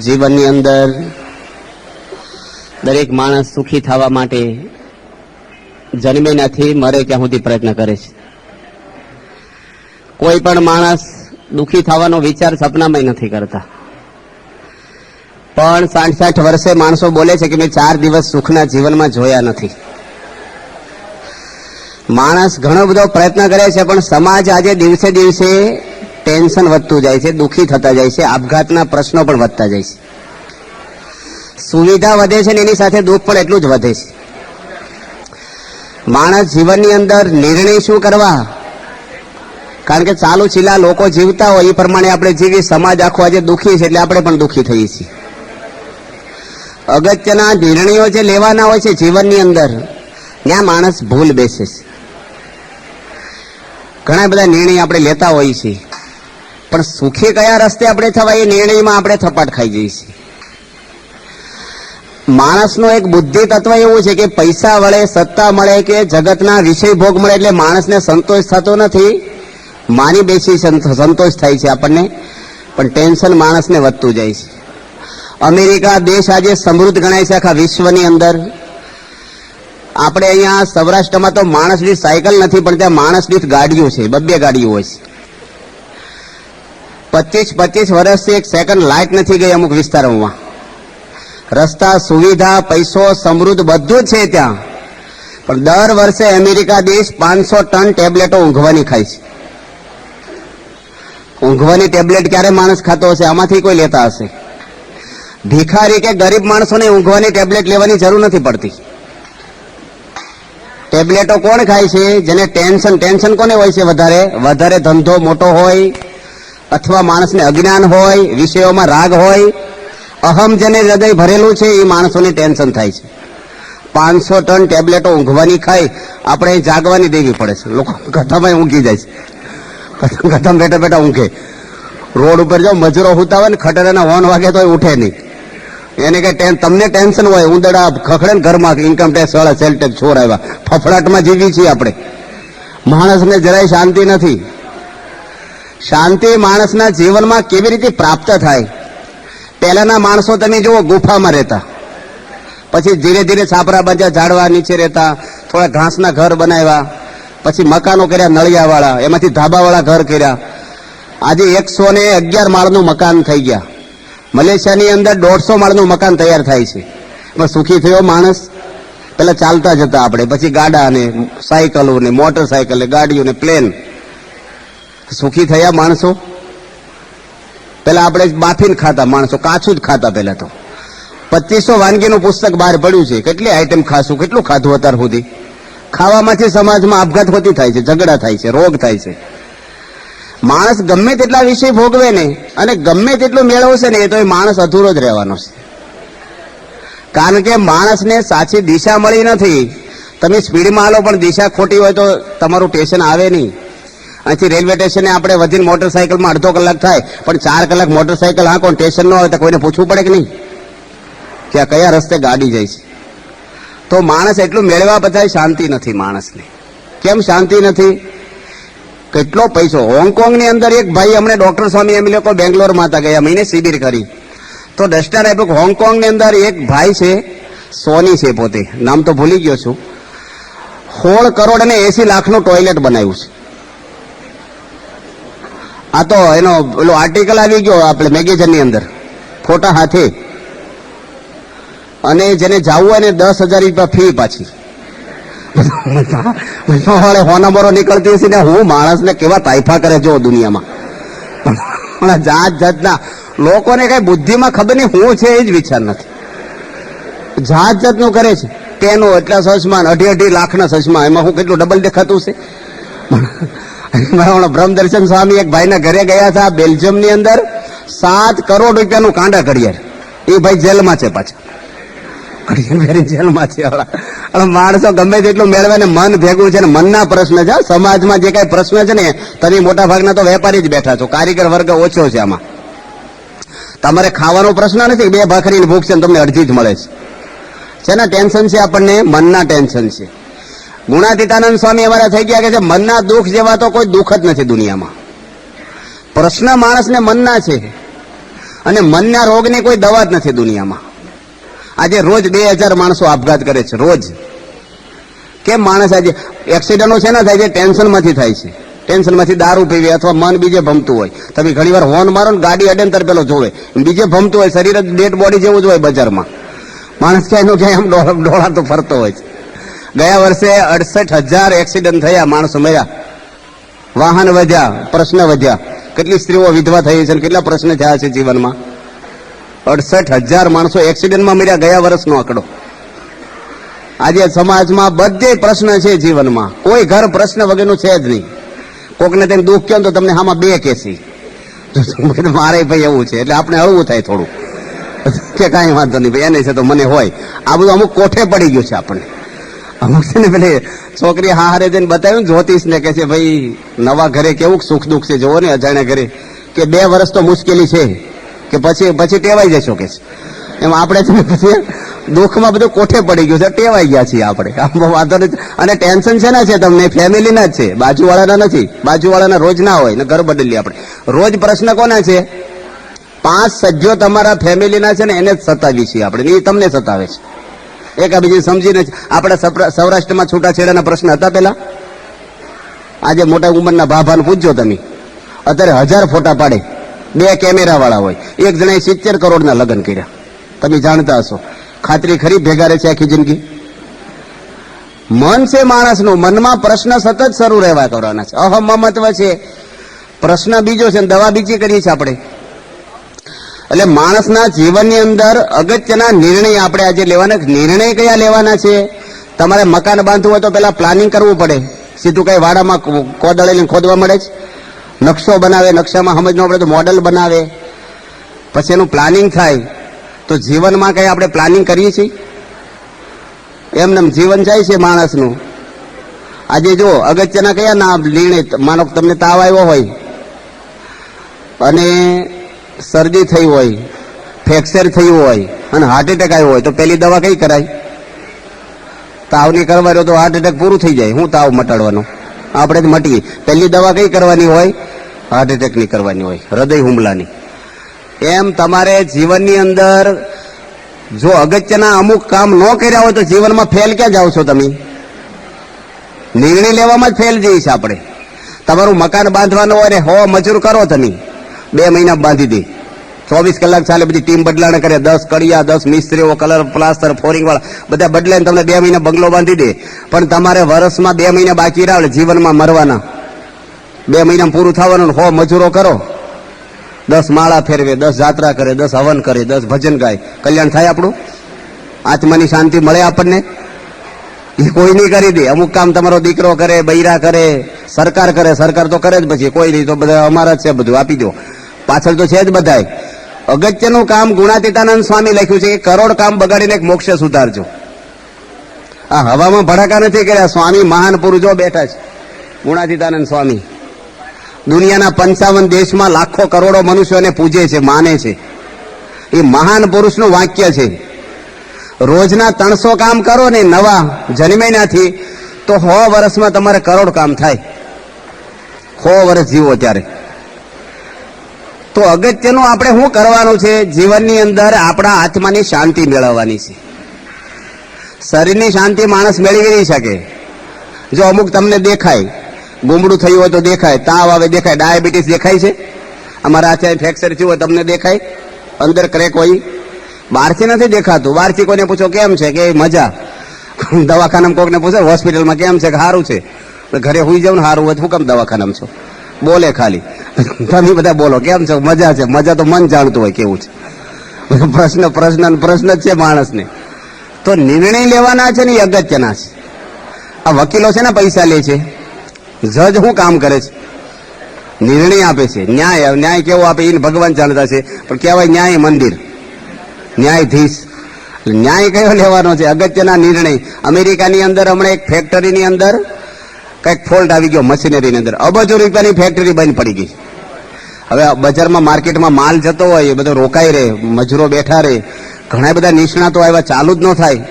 જીવનની અંદર દરેક માણસ સુખી થવા માટે જન્મે નથી મરે ત્યાં સુધી પ્રયત્ન કરે છે. કોઈ પણ માણસ દુઃખી થવાનો વિચાર સપનામાં નથી કરતા. પણ 60-60 વર્ષે માણસો બોલે છે કે મેં 4 દિવસ સુખના જીવનમાં જોયા નથી. માણસ ઘણો બધો પ્રયત્ન કરે છે, પણ સમાજ આજે દિવસે દિવસે ટેન્શન વધતું જાય છે, દુઃખી થતા જાય છે, આપઘાતના પ્રશ્નો પણ વધતા જાય છે. સુવિધા વધે છે ને એની સાથે દુઃખ પણ એટલું જ વધે છે. માણસ જીવનની અંદર નિર્ણય શું કરવા, કારણ કે ચાલુ ચીલા લોકો જીવતા હોય એ પ્રમાણે આપણે જીવી, સમાજ આખો આજે દુઃખી છે એટલે આપણે પણ દુઃખી થઈએ છીએ. અગત્યના નિર્ણયો જે લેવાના હોય છે જીવનની અંદર, ત્યાં માણસ ભૂલ બેસે છે. ઘણા બધા નિર્ણય આપણે લેતા હોઈએ છીએ, પણ સુખી કયા રસ્તે આપણે થવા એ નિર્ણયમાં આપણે થપાટ ખાઈ જઈએ છીએ. માણસનો એક બુદ્ધિ તત્વ એવું છે કે પૈસા મળે, સત્તા મળે કે જગતના વિષય ભોગ મળે એટલે માણસને સંતોષ થતો નથી. માની બેસી સંતોષ થાય છે આપણને, પણ ટેન્શન માણસને વધતું જાય છે. અમેરિકા દેશ આજે સમૃદ્ધ ગણાય છે આખા વિશ્વની અંદર. આપણે અહીંયા સૌરાષ્ટ્રમાં તો માણસ દીઠ સાયકલ નથી, પણ ત્યાં માણસ દીઠ ગાડીઓ છે, 2 ગાડીઓ હોય છે. 25 વર્ષથી એક સેકન્ડ લાઇટ નથી ગઈ અમુક વિસ્તારોમાં. રસ્તા, સુવિધા, પૈસો, સમૃદ્ધ બધું જ છે ત્યાં. પણ દર વર્ષે અમેરિકા દેશ 500 ટન ટેબ્લેટો ઊંઘવાની ખાય છે. ઊંઘવાની ટેબ્લેટ ક્યારે માણસ ખાતો હશે? આમાંથી કોઈ લેતા હશે? ભિખારી કે ગરીબ માણસોને ઊંઘવાની ટેબ્લેટ લેવાની જરૂર નથી પડતી. ટેબ્લેટો કોણ ખાય છે? જેને ટેન્શન કોને હોય છે? વધારે ધંધો મોટો હોય, અથવા માણસને અજ્ઞાન હોય, વિષયોમાં રાગ હોય, અહમ જેને હૃદય ભરેલું છે એ માણસોને ટેન્શન થાય છે. 500 ટન ટેબ્લેટો ઊંઘવાની ખાય, આપણે જાગવાની દેવી પડે છે. લોકો ગધામાં ઊંઘી જાય છે, ગધામાં બેઠા બેઠા ઊંઘે. રોડ ઉપર જો મજૂરો હુતા હોય ને, ખટરાના હોર્ન વાગે તો ઉઠે નહીં. એને કે તમને ટેન્શન હોય, ઉંદરડા ખખડે ને ઘરમાં, ઇન્કમ ટેક્સ વાળા, સેલ ટેક્સ ચોર આવ્યા, ફફડાટમાં જીવી છીએ આપણે. માણસને જરાય શાંતિ નથી. શાંતિ માણસના જીવનમાં કેવી રીતે પ્રાપ્ત થાય? પહેલાના માણસો તમે જુઓ, ગુફામાં રહેતા, પછી ધીરે ધીરે છાપરા બાંધ્યા, ઝાડવા નીચે રહેતા, થોડા ઘાસના ઘર બનાવ્યા, પછી મકાનો કર્યા નળિયાવાળા, એમાંથી ધાબાવાળા ઘર કર્યા. આજે 111 માળનું મકાન થઈ ગયા. મલેશિયાની અંદર 150 માળનું મકાન તૈયાર થાય છે. એમાં સુખી થયો માણસ? પેલા ચાલતા જતા આપણે, પછી ગાડા ને સાયકલો ને મોટરસાયકલ ને ગાડીઓ ને પ્લેન. સુખી થયા માણસો? પેલા આપણે બાફીને ખાતા માણસો, કાચું જ ખાતા. પેલા તો 2500 વાનગીનું પુસ્તક બહાર પડ્યું છે. કેટલી આઈટમ ખાશું, કેટલું ખાધું અત્યાર સુધી. ખાવામાંથી સમાજમાં આપઘાત હોતી થાય છે, ઝઘડા થાય છે, રોગ થાય છે. માણસ ગમે તેટલા વિષય ભોગવે ને અને ગમે તેટલું મેળવશે ને, એ તો એ માણસ અધૂરો જ રહેવાનો છે. કારણ કે માણસને સાચી દિશા મળી નથી. તમે સ્પીડમાં હાલો પણ દિશા ખોટી હોય તો તમારું સ્ટેશન આવે નહીં. અહીંથી રેલવે સ્ટેશને આપણે વધીને મોટરસાયકલમાં અડધો કલાક થાય, પણ 4 કલાક મોટરસાયકલ હાંકો, સ્ટેશન ન હોય તો કોઈને પૂછવું પડે કે નહીં કે આ કયા રસ્તે ગાડી જાય છે? તો માણસ એટલું મેળવ્યા પછી શાંતિ નથી માણસને. કેમ શાંતિ નથી? કેટલો પૈસો. હોંગકોંગની અંદર એક ભાઈ, અમને ડોક્ટર સ્વામી એમ લોકો બેંગ્લોરમાં હતા, ગયા મહિને શિબિર કરી, તો દસ્ટર આપ્યું. હોંગકોંગની અંદર એક ભાઈ છે, સોની છે પોતે, નામ તો ભૂલી ગયો છું, 16 કરોડ અને 80 લાખનું ટોયલેટ બનાવ્યું છે. આ તો એનો પેલો આર્ટિકલ આવી ગયો આપણે મેગેઝિનની અંદર, ફોટા હાથે. અને જેને જવું હોય ને 10,000 રૂપિયા ફી પાછી. હોનામરો નીકળતી હશે ને, હું માણસને કેવા તાઇફા કરે જો દુનિયામાં. જાત જાતના લોકોને કઈ બુદ્ધિમાં ખબર નહીં હું છે એ જ વિચાર નથી. જાત જાતનું કરે છે. પેનો એટલા સસમાન, 2.5 લાખના સસમા, એમાં હું કેટલું ડબલ દેખાતું છે. બ્રહ્મદર્શન સ્વામી એક ભાઈના ઘરે ગયા હતા બેલ્જિયમની અંદર, 7 કરોડ રૂપિયાનું કાંડા ઘડિયાળ. એ ભાઈ જેલમાં છે પાછા, જેલમાં છે. માણસો ગમે તેટલું મેળવે ને મન ભેગું છે ને, મનના પ્રશ્ન છે. સમાજમાં જે કઈ પ્રશ્ન છે ને, તમે મોટા ભાગના તો વેપારી જ બેઠા છો, કારીગર વર્ગ ઓછો છે. આમાં તમારે ખાવાનો પ્રશ્ન નથી, 2 ભાખરીની ભૂખ છે ને તમને અડધી જ મળે છે ને ટેન્શન છે આપણને, મનના ટેન્શન છે. ગુણાતીતાનંદ સ્વામી અમારા થઈ ગયા કે છે, મનના દુઃખ જેવા તો કોઈ દુઃખ જ નથી દુનિયામાં. પ્રશ્ન માણસને મનના છે. અને મનના રોગની કોઈ દવા જ નથી દુનિયામાં. આજે રોજ 2000 માણસો આપઘાત કરે છે રોજ. કેમ માણસ આજે એક્સિડન્ટો છે ને થાય છે? ટેન્શનમાંથી થાય છે. ટેન્શનમાંથી દારૂ પીવે અથવા મન બીજે ભમતું હોય. તમે ઘણી વાર હોર્ન મારો ને ગાડી અડેંતર પેલો જોવે, બીજે ભમતું હોય, શરીર જ ડેડ બોડી જેવું જ હોય બજારમાં. માણસ ક્યાંય નું ક્યાંય આમ ડોળાતો ફરતો હોય છે. ગયા વર્ષે 68,000 એક્સિડન્ટ થયા, માણસો મર્યા, વાહન વધ્યા, પ્રશ્ન વધ્યા. કેટલી સ્ત્રીઓ વિધવા થઈ છે, કેટલા પ્રશ્ન થયા છે જીવનમાં. 68,000 માણસો એક્સિડન્ટમાં મર્યા ગયા વર્ષનો આંકડો. આજે સમાજમાં બધે પ્રશ્ન છે જીવનમાં, કોઈ ઘર પ્રશ્ન વગરનું છે જ નહીં. કોકને તેમ દુઃખ કહો તો તમને આમાં બે કેસી મારે ભાઈ એવું છે, એટલે આપણે હળવું થાય થોડું કે કાંઈ વાંધો નહીં ભાઈ, એને છે તો મને હોય. આ બધું અમુક કોઠે પડી ગયું છે આપણને. અમુક છે ને પેલી છોકરી હારે જઈને બતાવ્યું ને જ્યોતિષ ને કે છે ભાઈ નવા ઘરે કેવું સુખ દુઃખ છે જોવો ને અજાણ્યા ઘરે, કે 2 વર્ષ તો મુશ્કેલી છે, કે પછી ટેવાઈ જશો કે છે. એમ આપણે છે ને પછી દુઃખમાં બધું કોઠે પડી ગયું છે, ટેવાઈ ગયા છીએ આપણે. વાંધો નથી. અને ટેન્શન છે ને છે તમને ફેમિલીના જ છે, બાજુવાળાના નથી. બાજુવાળાના રોજ ના હોય ને ઘર બદલીએ આપણે. રોજ પ્રશ્ન કોના છે? 5 સભ્યો તમારા ફેમિલીના છે ને એને જ સતાવી છીએ આપણે, એ તમને સતાવે છે. એકાબીજી સમજીને આપણે સૌરાષ્ટ્રમાં છૂટાછેડાના પ્રશ્ન હતા પેલા. આજે મોટા ઉંમરના ભાભાને પૂછજો તમે, અત્યારે 1000 ફોટા પાડે, 2 કેમેરા વાળા હોય. એક જણાએ 70 કરોડના લગ્ન કર્યા, તમે જાણતા હશો. ખાતરી ખરી ભેગા રહે છે આખી જિંદગી? મન છે માણસનું, મનમાં પ્રશ્ન સતત શરૂ રહેવા કરવાના છે. અહમમત્વ છે, પ્રશ્ન બીજો છે, દવા બીજી કરીએ છીએ આપણે. એટલે માણસના જીવનની અંદર અગત્યના નિર્ણય આપણે આજે લેવાના. નિર્ણય કયા લેવાના છે? તમારે મકાન બાંધવું હોય તો પેલા પ્લાનિંગ કરવું પડે. સીધું કઈ વાડામાં કોદાળી ખોદવા મળે છે? નકશો બનાવે, નકશામાં સમજ ન પડે તો મોડલ બનાવે, પછી એનું પ્લાનિંગ થાય. તો જીવનમાં કઈ આપણે પ્લાનિંગ કરીએ છીએ? એમને જીવન જાય છે માણસનું. આજે જો અગત્યના કયા ના નિર્ણય, માનો તમને તાવ આવ્યો હોય અને શરદી થઈ હોય, ફ્રેક્ચર થયું હોય અને હાર્ટ એટેક આવ્યો હોય તો પેલી દવા કઈ કરાય? તાવની કરવાનો તો હાર્ટ એટેક પૂરું થઈ જાય. હું તાવ મટાડવાનો? આપણે જ મટીએ. પહેલી દવા કઈ કરવાની હોય? હાર્ટ એટેકની કરવાની હોય, હૃદય હુમલાની. એમ તમારે જીવનની અંદર જો અગત્યના અમુક કામ ન કર્યા હોય તો જીવનમાં ફેલ ક્યાં જાઓ છો તમે? નિર્ણય લેવામાં જ ફેલ જઈએ છીએ આપણે. તમારું મકાન બાંધવાનું હોય ને 100 મજૂર કરો તમે, 2 મહિના બાંધી દે. 24 કલાક ચાલે, બધી ટીમ બદલાણ કરે, 10 કડિયા, 10 મિસ્ત્રીઓ, કલર, પ્લાસ્ટર, ફોરિંગ વાળા બધા બદલાઈને તમને 2 મહિના બંગલો બાંધી દે. પણ તમારે વર્ષમાં 2 મહિના બાકી રહે જીવનમાં મરવાના. 2 મહિના પૂરું થવાનું, 100 મજૂરો કરો, 10 માળા ફેરવે, 10 જાત્રા કરે, 10 હવન કરે, 10 ભજન ગાય, કલ્યાણ થાય આપણું? આત્માની શાંતિ મળે આપણને? એ કોઈ નહીં કરી દે. અમુક કામ તમારો દીકરો કરે, બૈરા કરે, સરકાર કરે. સરકાર તો કરે જ, પછી કોઈ નહીં તો બધા અમારા જ છે, બધું આપી દો. પાછળ તો છે જ બધાય. અગત્યનું કામ ગુણાતીતાનંદ સ્વામી લખ્યું છે, 1 કરોડ કામ બગાડીને એક મોક્ષ સુધારજો. આ હવામાં ભડાકા નથી કર્યા. સ્વામી મહાન પુરુષો બેઠા છે, ગુણાતીતાનંદ સ્વામી. દુનિયાના 55 દેશમાં લાખો કરોડો મનુષ્યોને પૂજે છે, માને છે. એ મહાન પુરુષનું વાક્ય છે. રોજના 300 કામ કરો ને નવા જન્મેનાથી તો 100 વર્ષમાં તમારે કરોડ કામ થાય. 100 વર્ષ જીવો ત્યારે. તો અગત્યનું આપણે શું કરવાનું છે જીવનની અંદર? આપણા આત્માની શાંતિ મેળવવાની છે. શરીરની શાંતિ માણસ મેળવી નહીં શકે. જો અમુક તમને દેખાય, ગુમડું થયું હોય તો દેખાય, તાવ આવે દેખાય, ડાયાબિટીસ દેખાય છે, અમારા હાથે ફ્રેક્ચર થયું હોય તમને દેખાય, અંદર ક્રેક હોય, બહારથી નથી દેખાતું. બહારથી કોઈને પૂછો કેમ છે, કે મજા. દવાખાનામાં કોઈને પૂછો હોસ્પિટલમાં કેમ છે, કે સારું છે. ઘરે હુઈ જાવ ને સારું હોય, શું કામ દવાખાનામાં છો? બોલે ખાલી. તમે બધા બોલો કેમ છે? મજા છે. મજા તો મન જાણતું હોય કેવું છે. પ્રશ્ન જ છે માણસને. તો નિર્ણય લેવાના છે ને એ અગત્યના છે. આ વકીલો છે ને પૈસા લે છે, જજ શું કામ કરે છે? નિર્ણય આપે છે. ન્યાય કેવો આપે એને ભગવાન જાણતા છે, પણ કહેવાય ન્યાય મંદિર, ન્યાયાધીશ. ન્યાય કયો લેવાનો છે? અગત્યના નિર્ણય. અમેરિકાની અંદર હમણાં એક ફેક્ટરીની અંદર કઈક ફોલ્ટ આવી ગયો, મશીનરીની અંદર અબજો રૂપિયાની ફેક્ટરી બંધ પડી ગઈ. હવે બજારમાં માર્કેટમાં માલ જતો હોય, એ બધો રોકાઈ રહે, મજૂરો બેઠા રહે, ઘણા બધા નિષ્ણાતો આવ્યા, ચાલુ જ ન થાય.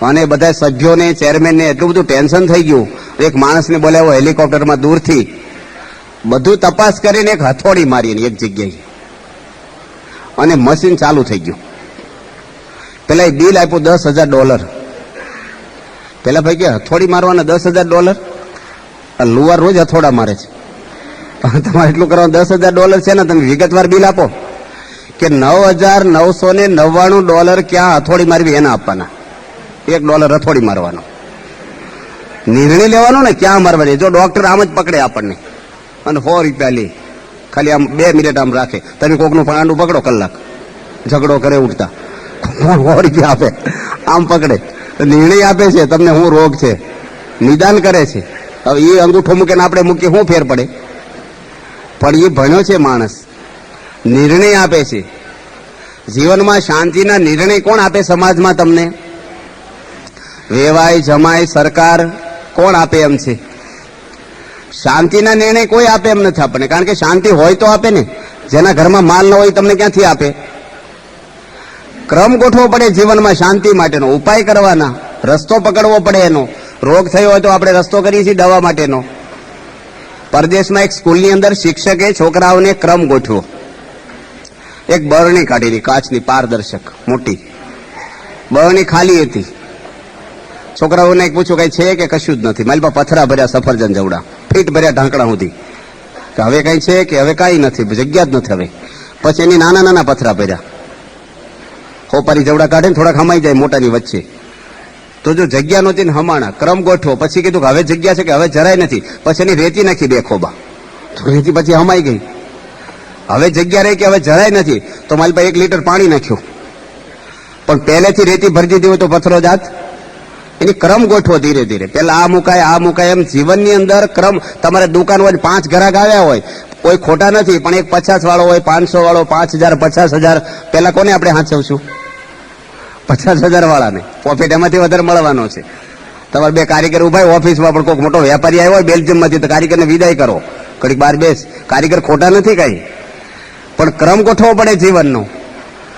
અને બધા સભ્યોને, ચેરમેનને એટલું બધું ટેન્શન થઈ ગયું. એક માણસને બોલાવ્યો હેલિકોપ્ટરમાં દૂરથી, બધું તપાસ કરીને એક હથોડી મારી એક જગ્યાએ. અને મશીન ચાલુ થઈ ગયું. પેલા એ બિલ આપ્યું $10,000. પેલા ભાઈ કે હથોડી મારવાના $10,000? લુવાર રોજ હથોડા મારે છે. તમારે એટલું કરવાનું $10,000 છે ને, તમે વિગતવાર બિલ આપો કે $9,999 ક્યાં હથોડી મારવી એના આપવાના. $1 હથોડી મારવાનો, નિર્ણય લેવાનો ને ક્યાં મારવાની. જો ડોક્ટર આમ જ પકડે આપણને અને ₹100 લે, ખાલી આમ 2 મિનિટ આમ રાખે. તમે કોકનું પાંડું પકડો કલાક, ઝઘડો કરે ઉઠતા, ₹100 આપે, આમ પકડે, નિર્ણય આપે છે તમને શું રોગ છે, નિદાન કરે છે. હવે એ અંગૂઠો મૂકે ને આપણે મૂકીએ, શું ફેર પડે? પણ એ ભણ્યો છે માણસ, નિર્ણય આપે છે. જીવનમાં શાંતિના નિર્ણય કોણ આપે સમાજમાં તમને? વેવાય, જમાય, સરકાર કોણ આપે એમ છે? શાંતિના નિર્ણય કોઈ આપે એમ નથી આપણને, કારણ કે શાંતિ હોય તો આપે ને. જેના ઘરમાં માલ ન હોય તમને ક્યાંથી આપે? ક્રમ ગોઠવો પડે જીવનમાં શાંતિ માટેનો, ઉપાય કરવાના, રસ્તો પકડવો પડે એનો. રોગ થયો હોય તો આપણે રસ્તો કરીએ છીએ દવા માટેનો. પરદેશમાં એક સ્કૂલની અંદર શિક્ષકે છોકરાઓને ક્રમ ગોઠવ્યો. એક બરણી કાઢીની, કાચની, પારદર્શક, મોટી બરણી ખાલી હતી. છોકરાઓને પૂછ્યું કઈ છે કે કશું જ નથી. મારી પાસે પથરા ભર્યા, સફરજન જવડા, ફીટ ભર્યા ઢાંકણા સુધી, કે હવે કઈ છે કે હવે કઈ નથી, જગ્યા જ નથી હવે. પછી એની નાના નાના પથરા ભર્યા, હોપારી જવડા કાઢે ને થોડાક હમાઈ જાય મોટાની વચ્ચે. તો જો જગ્યા નહોતી ને હમાણા, ક્રમ ગોઠવો. પછી કીધું કે હવે જગ્યા છે કે હવે જરાય નથી. પછી એની રેતી નાખી 2 ખોબા, તો રેતી પછી હમાઈ ગઈ. હવે જગ્યા રહી કે હવે જરાય નથી, તો મારી પાસે 1 લીટર પાણી નાખ્યું. પણ પહેલેથી રેતી ભરી દીધી હોય તો પથરો જાત. એની ક્રમ ગોઠવો ધીરે ધીરે. પેલા આ મુકાય, આ મુકાય, એમ જીવનની અંદર ક્રમ. તમારે દુકાન હોય 5 ગ્રાહક આવ્યા હોય, કોઈ ખોટા નથી, પણ એક 50 વાળો હોય, 500 વાળો, 5000, 50,000, પેલા કોને આપણે હાચવશું? 50,000 વાળાને. પ્રોફિટ એમાંથી વધારે મળવાનો છે. તમારે 2 કારીગર ઉભા હોય ઓફિસમાં, પણ કોઈ મોટો વેપારી આવ્યો હોય બેલ્જિયમમાંથી, તો કારીગરને વિદાય કરો, ઘડીક બહાર બેસ. કારીગર ખોટા નથી કઈ, પણ ક્રમ ગોઠવવો પડે જીવનનો,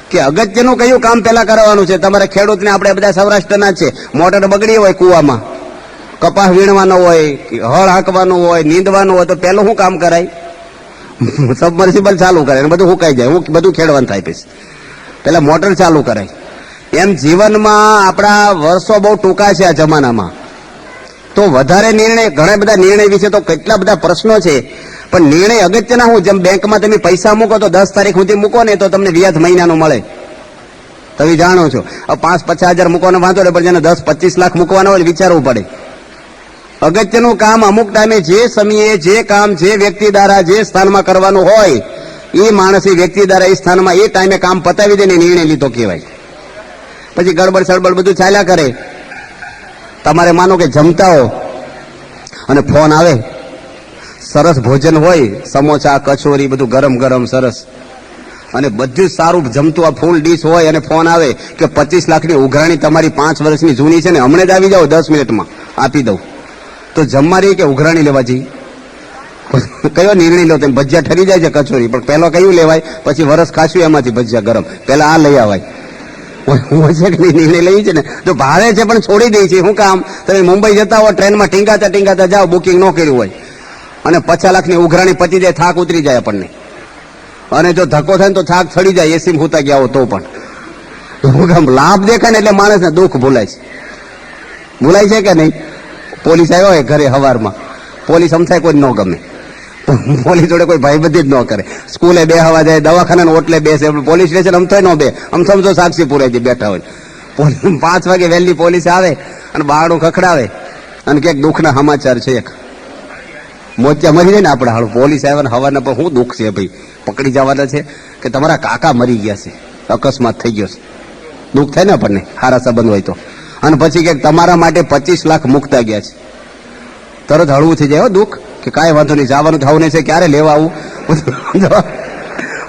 કે અગત્યનું કયું કામ પેલા કરવાનું છે. તમારે ખેડૂતને, આપણે બધા સૌરાષ્ટ્રના છે, મોટર બગડી હોય કુવામાં, કપાસ વીણવાનો હોય, હળ હાંકવાનું હોય, નીંદવાનું હોય, તો પેલું શું કામ કરાય? સબમર્સિબલ ચાલુ કરે, બધું હુકાઈ જાય, બધું ખેડવાનું થાય. પછી પેલા મોટર ચાલુ કરાય. એમ જીવનમાં આપણા વર્ષો બહુ ટૂંકા છે આ જમાનામાં, તો વધારે નિર્ણય, ઘણા બધા નિર્ણય વિશે તો કેટલા બધા પ્રશ્નો છે, પણ નિર્ણય અગત્યના હું. જેમ બેંકમાં તમે પૈસા મૂકો તો 10 તારીખ સુધી મૂકો ને તો તમને વ્યાજ મહિનાનું મળે, તમે જાણો છો. હવે 5-50 હજાર મૂકવાનો વાંધો ને, પણ જેને 10-25 લાખ મૂકવાના હોય વિચારવું પડે. અગત્યનું કામ અમુક ટાઈમે, જે સમયે જે કામ જે વ્યક્તિ દ્વારા જે સ્થાનમાં કરવાનું હોય, એ માણસ એ વ્યક્તિ દ્વારા એ સ્થાનમાં એ ટાઈમે કામ પતાવી દે ને નિર્ણય લીધો કહેવાય. પછી ગડબડ સડબડ બધું ચાલ્યા કરે. તમારે માનો કે જમતા હો અને ફોન આવે, સરસ ભોજન હોય, સમોસા, કચોરી, બધું ગરમ ગરમ સરસ, અને બધું સારું જમતું આ ફૂલ ડીશ હોય, અને ફોન આવે કે 25 લાખની ઉઘરાણી તમારી 5 વર્ષની જૂની છે ને, હમણાં જ આવી જાઓ, 10 મિનિટમાં આપી દઉં. તો જમવા રહી કે ઉઘરાણી લેવા જઈ? કયો નિર્ણય લો? તમે ભજીયા ઠરી જાય છે, કચોરી, પણ પહેલો કયું લેવાય? પછી વરસ ખાશું એમાંથી ભજીયા ગરમ, પેલા આ લઈ આવાય. નિર્ણય લઈ છે ને, તો ભાવે છે પણ છોડી દે છે. શું કામ? તમે મુંબઈ જતા હો, ટ્રેનમાં ટીંગાતા ટીંગાતા જાઓ, બુકિંગ ન કર્યું હોય, અને 50 લાખની ઉઘરાણી પતી જાય, થાક ઉતરી જાય આપણને. અને જો ધક્કો થાય ને તો થાક ચડી જાય, એસી હુતા ગયા હો તો પણ. શું કામ? લાભ દેખાય ને એટલે માણસને દુઃખ ભૂલાય છે. ભૂલાય છે કે નહીં? પોલીસ આવ્યો હોય ઘરે હવારમાં, પોલીસ અમથાય કોઈ ન ગમે, પોલીસ જોડે કોઈ ભાઈબંધી જ ન કરે. સ્કૂલે બેહવા જાય, દવાખાના ઓટલે બેસે, પોલીસ સ્ટેશન અમથાય ન બે, સમજો સાક્ષી પુરાય બેઠા હોય. 5 વાગે વહેલી પોલીસ આવે અને બારણું ખખડાવે અને ક્યાંક દુઃખના સમાચાર છે, એક મોતિયા મરી જાય ને આપણે, હાલ પોલીસ આવ્યા ને હવાના, પણ શું દુઃખ છે ભાઈ, પકડી જવાના છે કે તમારા કાકા મરી ગયા છે, અકસ્માત થઈ ગયો છે. દુઃખ થાય ને આપણને, સારા સંબંધ હોય તો. અને પછી કે તમારા માટે 25 લાખ મુકતા ગયા છે, તરત હળવું થઈ જાય દુઃખ, કે કાંઈ વાંધો નહીં, જવાનું થવું છે, ક્યારે લેવા આવું?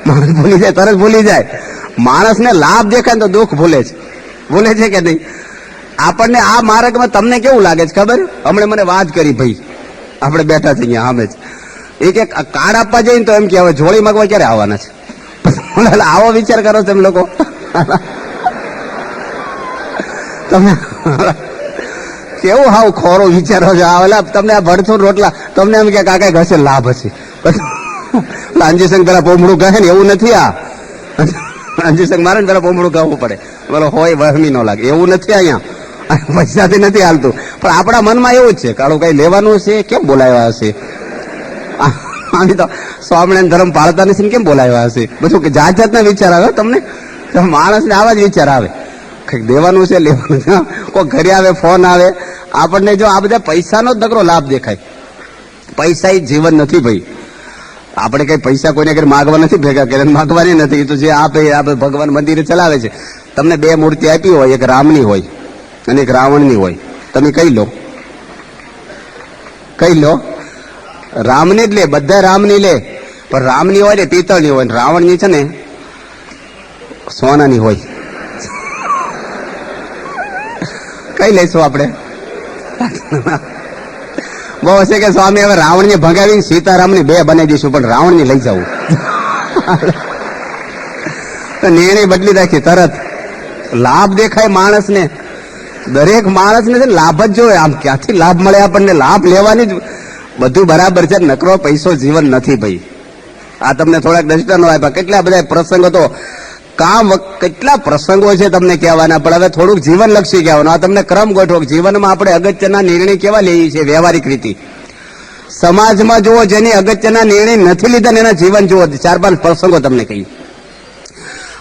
માણસ ભૂલી જાય, તરત ભૂલી જાય. માણસને લાભ દેખાય તો દુઃખ ભૂલે છે કે નહીં? આપણને આ માર્ગમાં તમને કેવું લાગે છે ખબર? હમણાં મને વાત કરી ભાઈ, આપણે બેઠા છે અહીંયા સામે જ, એ કે કાર્ડ આપવા જઈને તો એમ કે હવે જોડી માંગવા ક્યારે આવવાના છે? આવો વિચાર કરો તમે લોકો. તમે કેવું હાવ ખોરો વિચારો છો? આવેલા તમને આ ભડથું રોટલા, તમને એમ કે કાકા ઘસે લાભ હશે, લાંજીસંગ પેલા પોમડું કહે ને એવું નથી. આ અંજુ મારે ને પેલા પોમડું ગાવું પડે, બોલો હોય વહમી ન લાગે. એવું નથી અહીંયા, પૈસાથી નથી હાલતું, પણ આપણા મનમાં એવું જ છે કાળું કઈ લેવાનું છે, કેમ બોલાવ્યા હશે. આની તો સ્વામિનારાયણ ધર્મ પાળતા નથી, કેમ બોલાવ્યા હશે. બધું જાત જાતના વિચાર આવે તમને, માણસને આવા જ વિચાર આવે. કઈક દેવાનું છે, લેવાનું છે, કોઈ ઘરે આવે, ફોન આવે. આપણને જો આ બધા પૈસાનો જ નકરો લાભ દેખાય. પૈસા એ જીવન નથી ભાઈ. આપણે કઈ પૈસા કોઈને ઘરે માગવા નથી, ભેગા કરીને માગવાની નથી. એ તો જે આપે આપણે ભગવાન મંદિરે ચલાવે છે. તમને બે મૂર્તિ આપી હોય, એક રામની હોય અને એક રાવણની હોય, તમે કઈ લો? કઈ લો? રામની જ લે, બધા રામની લે. પણ રામની હોય ને પિત્તળની હોય, રાવણની છે ને સોનાની હોય. કઈ લઈશું આપણે? બહુ હશે કે સ્વામી હવે રાવણને ભગાવી સીતારામની બે બનાવી દઈશું, પણ રાવણની લઈ જવું. તો નિર્ણય બદલી રાખી તરત. લાભ દેખાય માણસને, દરેક માણસને છે લાભ જ જોઈએ. આમ ક્યાંથી લાભ મળે આપણને? લાભ લેવાની જ બધું બરાબર છે. નકરો પૈસો જીવન નથી ભાઈ. આ તમને થોડાક દૃષ્ટાંતો આપ્યા. કેટલા બધા પ્રસંગો તો કેટલા પ્રસંગો છે તમને કહેવાના, પણ હવે થોડુંક જીવન લક્ષી કહેવાનું. આ તમને ક્રમ ગોઠવો. જીવનમાં આપણે અગત્યના નિર્ણય કેવા લઈએ છીએ વ્યવહારિક રીતે. સમાજમાં જુઓ, જેની અગત્યના નિર્ણય નથી લીધા ને એના જીવન જુઓ. 4-5 પ્રસંગો તમને કહી.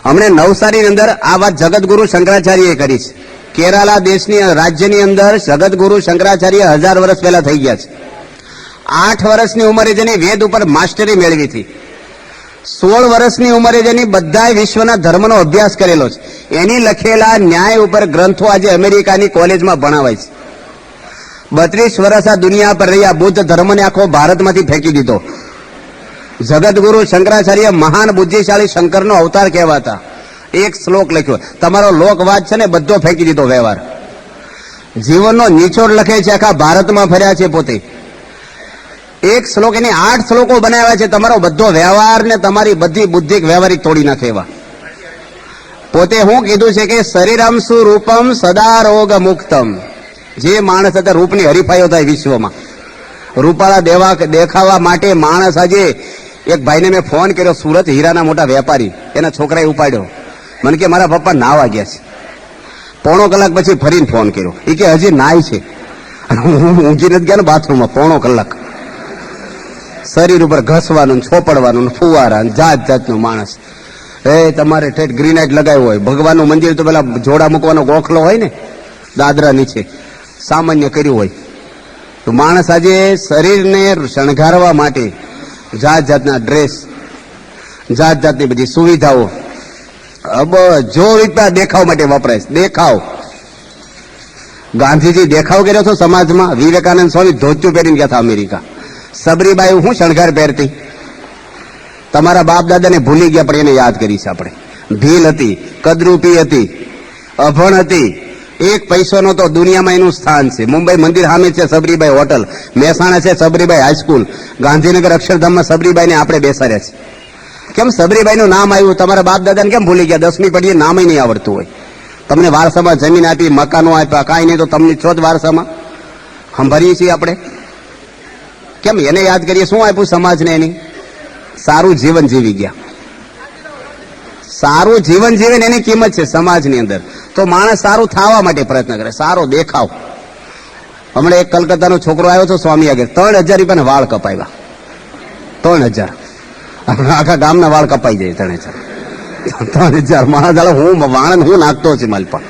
હમણે નવસારીની અંદર આ વાત જગતગુરુ શંકરાચાર્યએ કરી છે. કેરાલા દેશની રાજ્યની અંદર જગતગુરુ શંકરાચાર્ય 1000 વર્ષ પહેલા થઈ ગયા છે. 8 વર્ષની ઉંમરે જેની વેદ ઉપર માસ્ટરી મેળવી હતી. 16 વર્ષની ઉંમરે જેની બધા વિશ્વના ધર્મનો અભ્યાસ કરેલો છે. એની લખેલા ન્યાય ઉપર ગ્રંથો આજે અમેરિકાની કોલેજમાં ભણાવાય છે. 32 વર્ષ આ દુનિયા પર રહ્યા. બુદ્ધ ધર્મને આખો ભારતમાંથી ફેંકી દીધો. જગતગુરુ શંકરાચાર્ય મહાન બુદ્ધિશાળી શંકરનો અવતાર કહેવાતા. એક શ્લોક લખ્યો. તમારો લોકવાદ છે ને બધો ફેંકી દીધો વ્યવહાર. જીવનનો નિચોડ લખે છે, આખા ભારતમાં ફર્યા છે પોતે. એક શ્લોક, એની 8 શ્લોકો બનાવ્યા છે. તમારો બધો વ્યવહાર ને તમારી બધી બુદ્ધિ વ્યવહારિક તોડી નાખે એવા. પોતે હું કીધું છે કે શરીરમ સુરૂપમ સદા રોગ મુક્તમ. જે માણસ અત્યારે રૂપની હરીફાઈઓ થાય વિશ્વમાં, રૂપાળા દેખાવા માટે માણસ આજે. એક ભાઈને મેં ફોન કર્યો, સુરત હીરાના મોટા વેપારી, એના છોકરાએ ઉપાડ્યો. મને કે મારા પપ્પા નાવા ગયા છે. પોણો કલાક પછી ફરીને ફોન કર્યો. એ કે હજી નાય છે. હું ઊંઘી નથી ગયા ને બાથરૂમમાં પોણો કલાક. શરીર ઉપર ઘસવાનું, છોપડવાનું, ફુવારા, જાત જાતનું માણસ. તમારે ઠેઠ ગ્રીનાઇટ લગાવ્યું હોય. ભગવાનનું મંદિર તો પેલા જોડા મૂકવાનો ગોખલો હોય ને દાદરા નીચે, સામાન્ય કર્યું હોય. તો માણસ આજે શરીરને શણગારવા માટે જાત જાતના ડ્રેસ, જાત જાતની બધી સુવિધાઓ જો રીતના દેખાવ માટે વપરાય. દેખાવ. ગાંધીજી દેખાવ કર્યો હતો સમાજમાં. વિવેકાનંદ સ્વામી ધોતિયું પહેરીને ગયા હતા અમેરિકા. સબરીબાઈ હું શણગાર પહેરતી. તમારા બાપ દાદાને ભૂલી ગયા, પણ એને યાદ કરી છે આપણે. ભીલ હતી, કદરૂપી હતી, અભણ હતી, એક પૈસો નતો. દુનિયામાં એનું સ્થાન છે. મુંબઈ મંદિર સામે છે સબરીબાઈ હોટલ, મહેસાણા છે સબરીબાઈ હાઈસ્કૂલ, ગાંધીનગર અક્ષરધામમાં સબરીબાઈને આપણે બેસાડ્યા છે. કેમ સબરીબાઈનું નામ આવ્યું? તમારા બાપ દાદાને કેમ ભૂલી ગયા? 10મી પડીએ નામ નહીં આવડતું હોય. તમને વારસામાં જમીન આપી, મકાનો આપ્યા, કાંઈ નહીં તો તમને છો જ વારસામાં સંભાળીએ છીએ આપણે. કેમ એને યાદ કરીએ? શું આપ્યું સમાજને? એની સારું જીવન જીવી ગયા. સારું જીવન જીવીને એની કિંમત છે સમાજની અંદર. તો માણસ સારું થવા માટે પ્રયત્ન કરે, સારો દેખાવ. હમણાં એક કલકત્તાનો છોકરો આવ્યો હતો સ્વામી આગળ, 3000 રૂપિયાના વાળ કપાવ્યા. 3000. આખા ગામના વાળ કપાઈ જાય. 3000 માણસ. હું વાણંદ હું નાખતો છે માલ પર.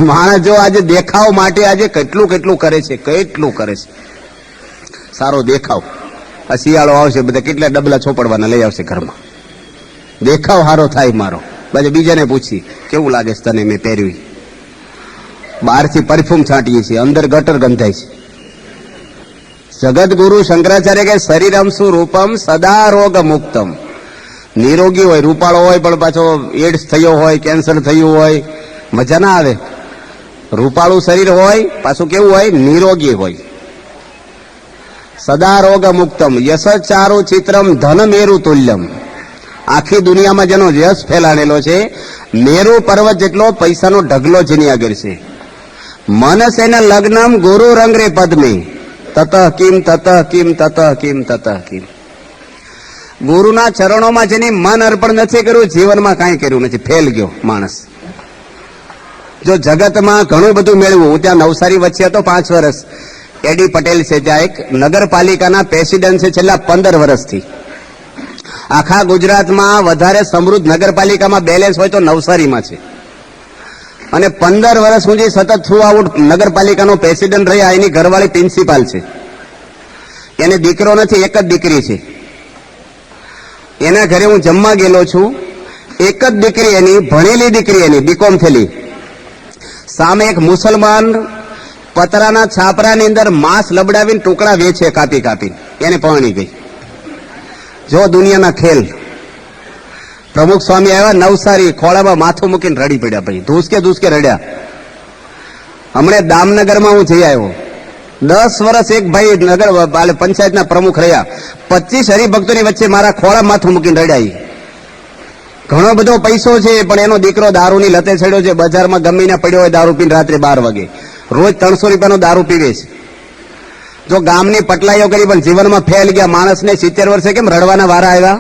માણસ જો આજે દેખાવ માટે આજે કેટલું કેટલું કરે છે, કેટલું કરે છે. સારો દેખાવ. આ શિયાળો આવશે, બધા કેટલા ડબલા છોપડવાના લઈ આવશે ઘરમાં. દેખાવ સારો થાય મારો. પછી બીજાને પૂછી કેવું લાગે છે તને મેં પહેર્યું. બહારથી પરફ્યુમ છાંટીએ છીએ, અંદર ગટર ગંધાય છે. જગતગુરુ શંકરાચાર્ય કે શરીરમ સુરૂપમ સદા રોગ મુક્તમ. નિરોગી હોય, રૂપાળો હોય, પણ પાછો એડ્સ થયો હોય, કેન્સર થયું હોય, મજા ના આવે. રૂપાળું શરીર હોય, પાછું કેવું હોય? નિરોગી હોય. સદા રોગ મુક્તમ યશ ચારુ ચિત્રમ ધન મેરુ તુલ્યમ. આખી દુનિયામાં જેનો યશ ફેલાણેલો છે, મેરુ પર્વત જેટલો પૈસાનો ઢગલો જેની આગળ છે. મનસ એના લગ્નમ ગુરુ રંગ રે પદ્મે તત કિમ તત કિમ તત કિમ તત કિમ. ગુરુના ચરણોમાં જેની મન અર્પણ નથી કર્યું, જીવનમાં કાંઈ કર્યું નથી, ફેલ ગયો માણસ. જો જગતમાં ઘણું બધું મેળવું, હું ત્યાં નવસારી વચ્ચે હતો 5 વર્ષ. એડી પટેલ છે, ત્યાં એક નગરપાલિકાના પ્રેસિડેન્ટ છે છેલ્લા 15 વર્ષથી. આખા ગુજરાતમાં વધારે સમૃદ્ધ નગરપાલિકામાં બેલેન્સ હોય તો નવસારીમાં છે. અને 15 વર્ષ સુધી સતત થ્રુ આઉટ નગરપાલિકાનો પ્રેસિડેન્ટ રહ્યા. એની ઘરવાળી પ્રિન્સિપાલ છે, એને દીકરો નથી, એક જ દીકરી છે. એના ઘરે હું જમવા ગયેલો છું. એક જ દીકરી એની, ભણેલી દીકરી એની, બીકોમ થયેલી. સામે એક મુસલમાન પતરાના છાપરાની અંદર માંસ લબડાવીને ટુકડા વેચે, કાપી કાપીને. એને પરણી ગઈ. જો દુનિયાના ખેલ. પ્રમુખ સ્વામી આવ્યા નવસારી, ખોળામાં માથું મૂકીને રડી પડ્યા. ભાઈ ધૂસકે રડ્યા. હમણે દામનગરમાં હું જઈ આવ્યો. 10 વર્ષ એક ભાઈ નગર પંચાયતના પ્રમુખ રહ્યા. 25 હરિભક્તોની વચ્ચે મારા ખોળા માથું મૂકીને રડ્યા. ઘણો બધો પૈસો છે, પણ એનો દીકરો દારૂની લતે ચડ્યો છે. બજારમાં ગમીને પડ્યો હોય દારૂ પીને રાત્રે 12 વાગે. રોજ 300 રૂપિયાનો દારૂ પીવે છે. જો ગામની પટલાઈઓ કરી પણ જીવનમાં ફેલ ગયા. માણસને 70 વર્ષે કેમ રડવાના વારા આવ્યા?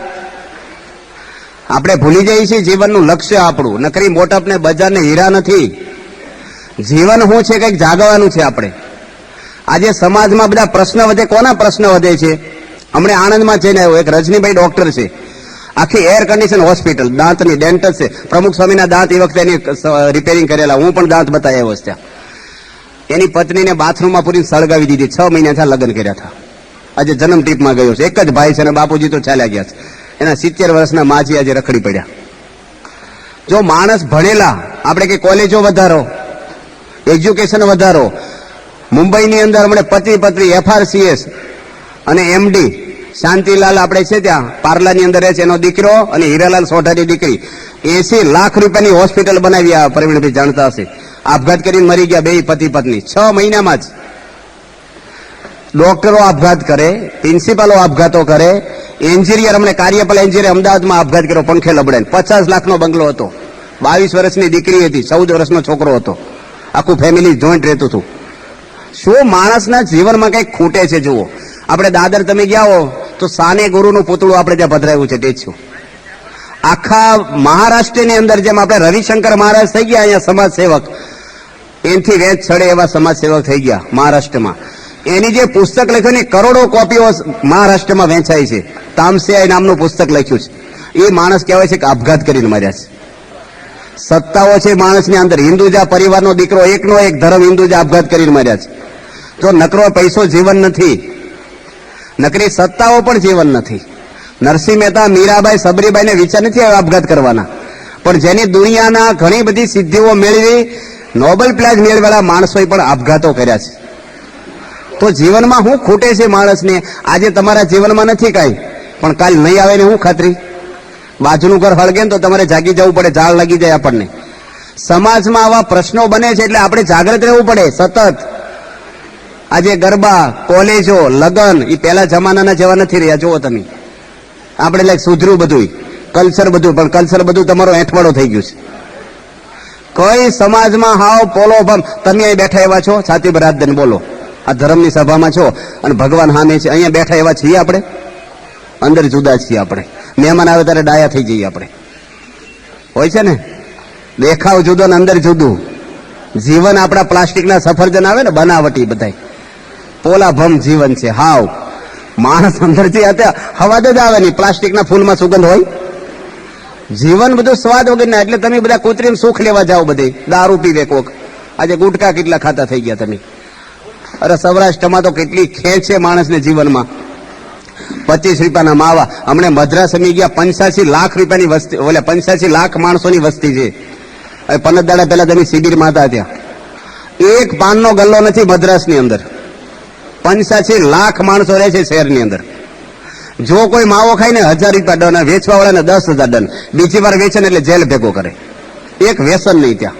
આપણે ભૂલી જઈએ છીએ જીવનનું લક્ષ્ય આપણું. નકરી મોટપ ને બજારને હીરા નથી. જીવન શું છે, કંઈક જાગવાનું છે આપણે. આજે સમાજમાં બધા પ્રશ્ન વધે. કોના પ્રશ્ન વધે છે? હમણે આણંદમાં જઈને આવ્યો, એક રજનીભાઈ ડોક્ટર છે, આખી એર કન્ડિશન હોસ્પિટલ, દાંતની ડેન્ટલ છે. પ્રમુખ સ્વામીના દાંત એ વખતે એની રિપેરિંગ કરેલા. હું પણ દાંત બતાવી આવ્યો ત્યાં. એની પત્નીને બાથરૂમમાં પૂરી સળગાવી દીધી. 6 મહિના થયા લગ્ન કર્યા હતા. આજે જન્મ ટીપમાં ગયો છે. એક જ ભાઈ છે અને બાપુજી તો ચાલ્યા ગયા છે. એના 70 વર્ષના માજી આજે રખડી પડ્યા. જો માણસ ભણેલા, આપણે કે કોલેજો વધારો, એજ્યુકેશન વધારો. મુંબઈની અંદર હમણાં પતિ પત્ની FRCS અને MD શાંતિલાલ આપણે છે ત્યાં પાર્લાની અંદર રહે છે, એનો દીકરો અને હીરાલાલ સોઢાની દીકરી 80 લાખ રૂપિયાની હોસ્પિટલ બનાવી. આ પ્રવીણભાઈ જાણતા હશે. આપઘાત કરીને મરી ગયા બે પતિ પત્ની 6 મહિનામાં જ. ડોક્ટરો આપઘાત કરે, પ્રિન્સિપાલો આપઘાતો કરે, એન્જિનિયર, હમણાં કાર્યપાલ એન્જિનિયર અમદાવાદમાં આપઘાત કર્યો પંખે લબડાઈને. 50 લાખનો બંગલો હતો. 22 વર્ષની દીકરી હતી, 14 વર્ષનો છોકરો હતો. આખું ફેમિલી જોઈન્ટ રહેતું હતું. શું માણસના જીવનમાં કંઈક ખૂટે છે? જુઓ, આપણે દાદર તમે ગયા હો તો સાને ગુરુનું પૂતળું આપણે ત્યાં પધરાવ્યું છે, ટેચ્યુ. આખા મહારાષ્ટ્રની અંદર જેમ આપણે રવિશંકર મહારાજ થઈ ગયા અહીંયા સમાજ સેવક, એનથી વેચ છડે એવા સમાજ સેવક થઈ ગયા મહારાષ્ટ્રમાં. એની જે પુસ્તક લખ્યું ને કરોડો કોપીઓ મહારાષ્ટ્રમાં વેચાય છે. તામસિયા નામનું પુસ્તક લખ્યું છે. એ માણસ કહેવાય છે કે આપઘાત કરીને મર્યા છે. સત્તાઓ છે માણસની અંદર. હિન્દુજા પરિવારનો દીકરો એકનો એક ધર્મ હિન્દુજા આપઘાત કરીને મર્યા છે. તો નકરો પૈસો જીવન નથી, નકરી સત્તાઓ પણ જીવન નથી. નરસિંહ મહેતા, મીરાબાઈ, સબરીબાઈને વિચાર નથી આવ્યો આપઘાત કરવાના. પણ જેની દુનિયાના ઘણી બધી સિદ્ધિઓ મેળવી, નોબેલ પ્રાઇઝ મેળવેલા માણસોએ પણ આપઘાતો કર્યા છે. તો જીવનમાં શું ખૂટે છે માણસને? આજે તમારા જીવનમાં નથી કાંઈ, પણ કાલ નહીં આવે ને શું ખાતરી? બાજુનું ઘર હળગે ને તો તમારે જાગી જવું પડે, ઝાડ લાગી જાય આપણને. સમાજમાં આવા પ્રશ્નો બને છે એટલે આપણે જાગૃત રહેવું પડે સતત. આજે ગરબા, કોલેજો, લગ્ન એ પહેલા જમાનાના જેવા નથી રહ્યા. જુઓ તમે, આપણે લાઈક સુધર્યું બધું, કલ્ચર બધું, પણ કલ્ચર બધું તમારો એઠવાડો થઈ ગયું છે. કઈ સમાજમાં હાવ પોલો ભમ. તમે અહીં બેઠા એવા છો, છાતી પર હાથ દઈને બોલો, આ ધર્મની સભામાં છો અને ભગવાન સામે છે. અહીંયા બેઠા એવા છીએ આપણે? અંદર જુદા છીએ આપણે. મહેમાન આવે ત્યારે ડાયા થઈ જઈએ આપણે. હોય છે ને, દેખાવ જુદો ને અંદર જુદું. જીવન આપણા પ્લાસ્ટિકના સફરજન આવે ને બનાવટી, બધાય પોલા ભમ જીવન છે. હાવ માણસ અંદરથી હવા જ આવે નહીં. પ્લાસ્ટિકના ફૂલમાં સુગંધ હોય? જીવન બધું સ્વાદ વગરના. એટલે તમે બધા કૃત્રિમ સુખ લેવા જાઓ, બધે દારૂ પીવે કોક. આજે ગુટકા કેટલા ખાતા થઈ ગયા તમે. અરે સૌરાષ્ટ્રમાં તો કેટલી ખેંચ છે માણસને જીવનમાં. 25 રૂપિયાના માવા. હમણે મદ્રાસ અમી ગયા, 85 લાખ રૂપિયાની વસ્તી, ઓલે 85 લાખ માણસોની વસ્તી છે. 15 દાડા પહેલા તમે શિબિરમાં હતા ત્યાં. એક પાનનો ગલ્લો નથી મદ્રાસની અંદર. 85 લાખ માણસો રહે છે શહેરની અંદર. જો કોઈ માવો ખાઈને 1000 રૂપિયા દંડ, વેચવા વાળાને 10,000 દંડ. બીજી વાર વેચે ને એટલે જેલ ભેગો કરે. એક વ્યસન નહીં ત્યાં.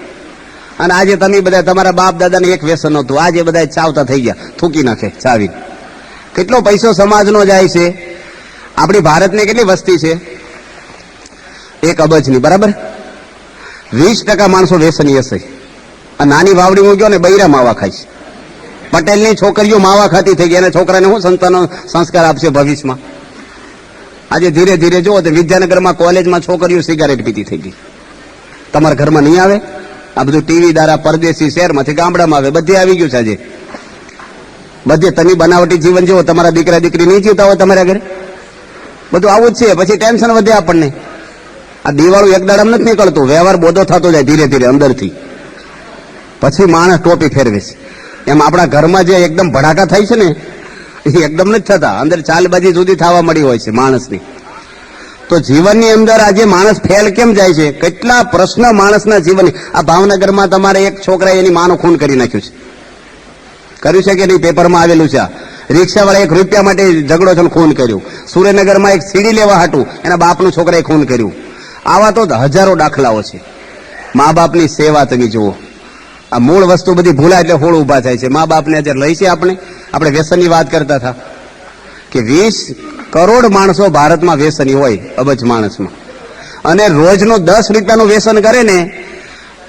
અને આજે તમે બધા તમારા બાપ દાદાને એક વ્યસન હતું, આજે બધા ચાવતા થઈ ગયા, થૂકી નાખે ચાવી. કેટલો પૈસો સમાજનો જાય છે. આપણી ભારતની કેટલી વસ્તી છે? 1 અબજની, બરાબર? 20% માણસો વ્યસની હશે. આ નાની વાવડી હું ગયો ને, બૈરા માવા ખાય છે. પટેલની છોકરીઓ માવા ખાતી થઈ ગઈ. અને છોકરાને શું સંતાનો સંસ્કાર આપશે ભવિષ્યમાં? આજે ધીરે ધીરે જુઓ તો વિદ્યાનગરમાં કોલેજમાં છોકરીઓ સિગારેટ પીતી થઈ ગઈ. તમારા ઘરમાં નહીં આવે? આ બધું ટીવી દ્વારા પરદેશી શહેરમાંથી ગામડામાં આવે, બધે આવી ગયું છે આજે. બધે તમે બનાવટી જીવન જેવો, તમારા દીકરા દીકરી નહીં જીવતા હોય તમારા ઘરે, બધું આવું જ છે. પછી ટેન્શન વધે આપણને. આ દિવાળું એક દાડામાં નથી નીકળતું, વ્યવહાર બોધો થતો જાય ધીરે ધીરે અંદરથી. પછી માણસ ટોપી ફેરવે છે. એમ આપણા ઘરમાં જે એકદમ ભડાકા થાય છે ને, એ એકદમ નથી થતા, અંદર ચાલબાજી સુધી થવા મળી હોય છે માણસની. તો જીવનની અંદર આજે માણસ ફેલ કેમ જાય છે? કેટલા પ્રશ્ન માણસના જીવન. આ ભાવનગરમાં તમારે એક છોકરાએ એની માનું ખૂન કરી નાખ્યું છે. કર્યું છે કે નહીં? પેપરમાં આવેલું છે. રિક્ષાવાળા 1 રૂપિયા માટે ઝઘડો છે, ખૂન કર્યું. સુરેન્દ્રનગરમાં એક સીડી લેવા હાટું એના બાપનું છોકરાએ ખૂન કર્યું. આવા તો હજારો દાખલાઓ છે. મા બાપની સેવા તમે જુઓ. આ મૂળ વસ્તુ બધી ભૂલાય એટલે હોળ ઉભા થાય છે. મા બાપને અત્યારે લઈ છે આપણે વ્યસનની વાત કરતા હતા કે 20 કરોડ માણસો ભારતમાં વ્યસની હોય, અબજ માણસમાં. અને રોજનું 10 રૂપિયાનું વ્યસન કરે ને,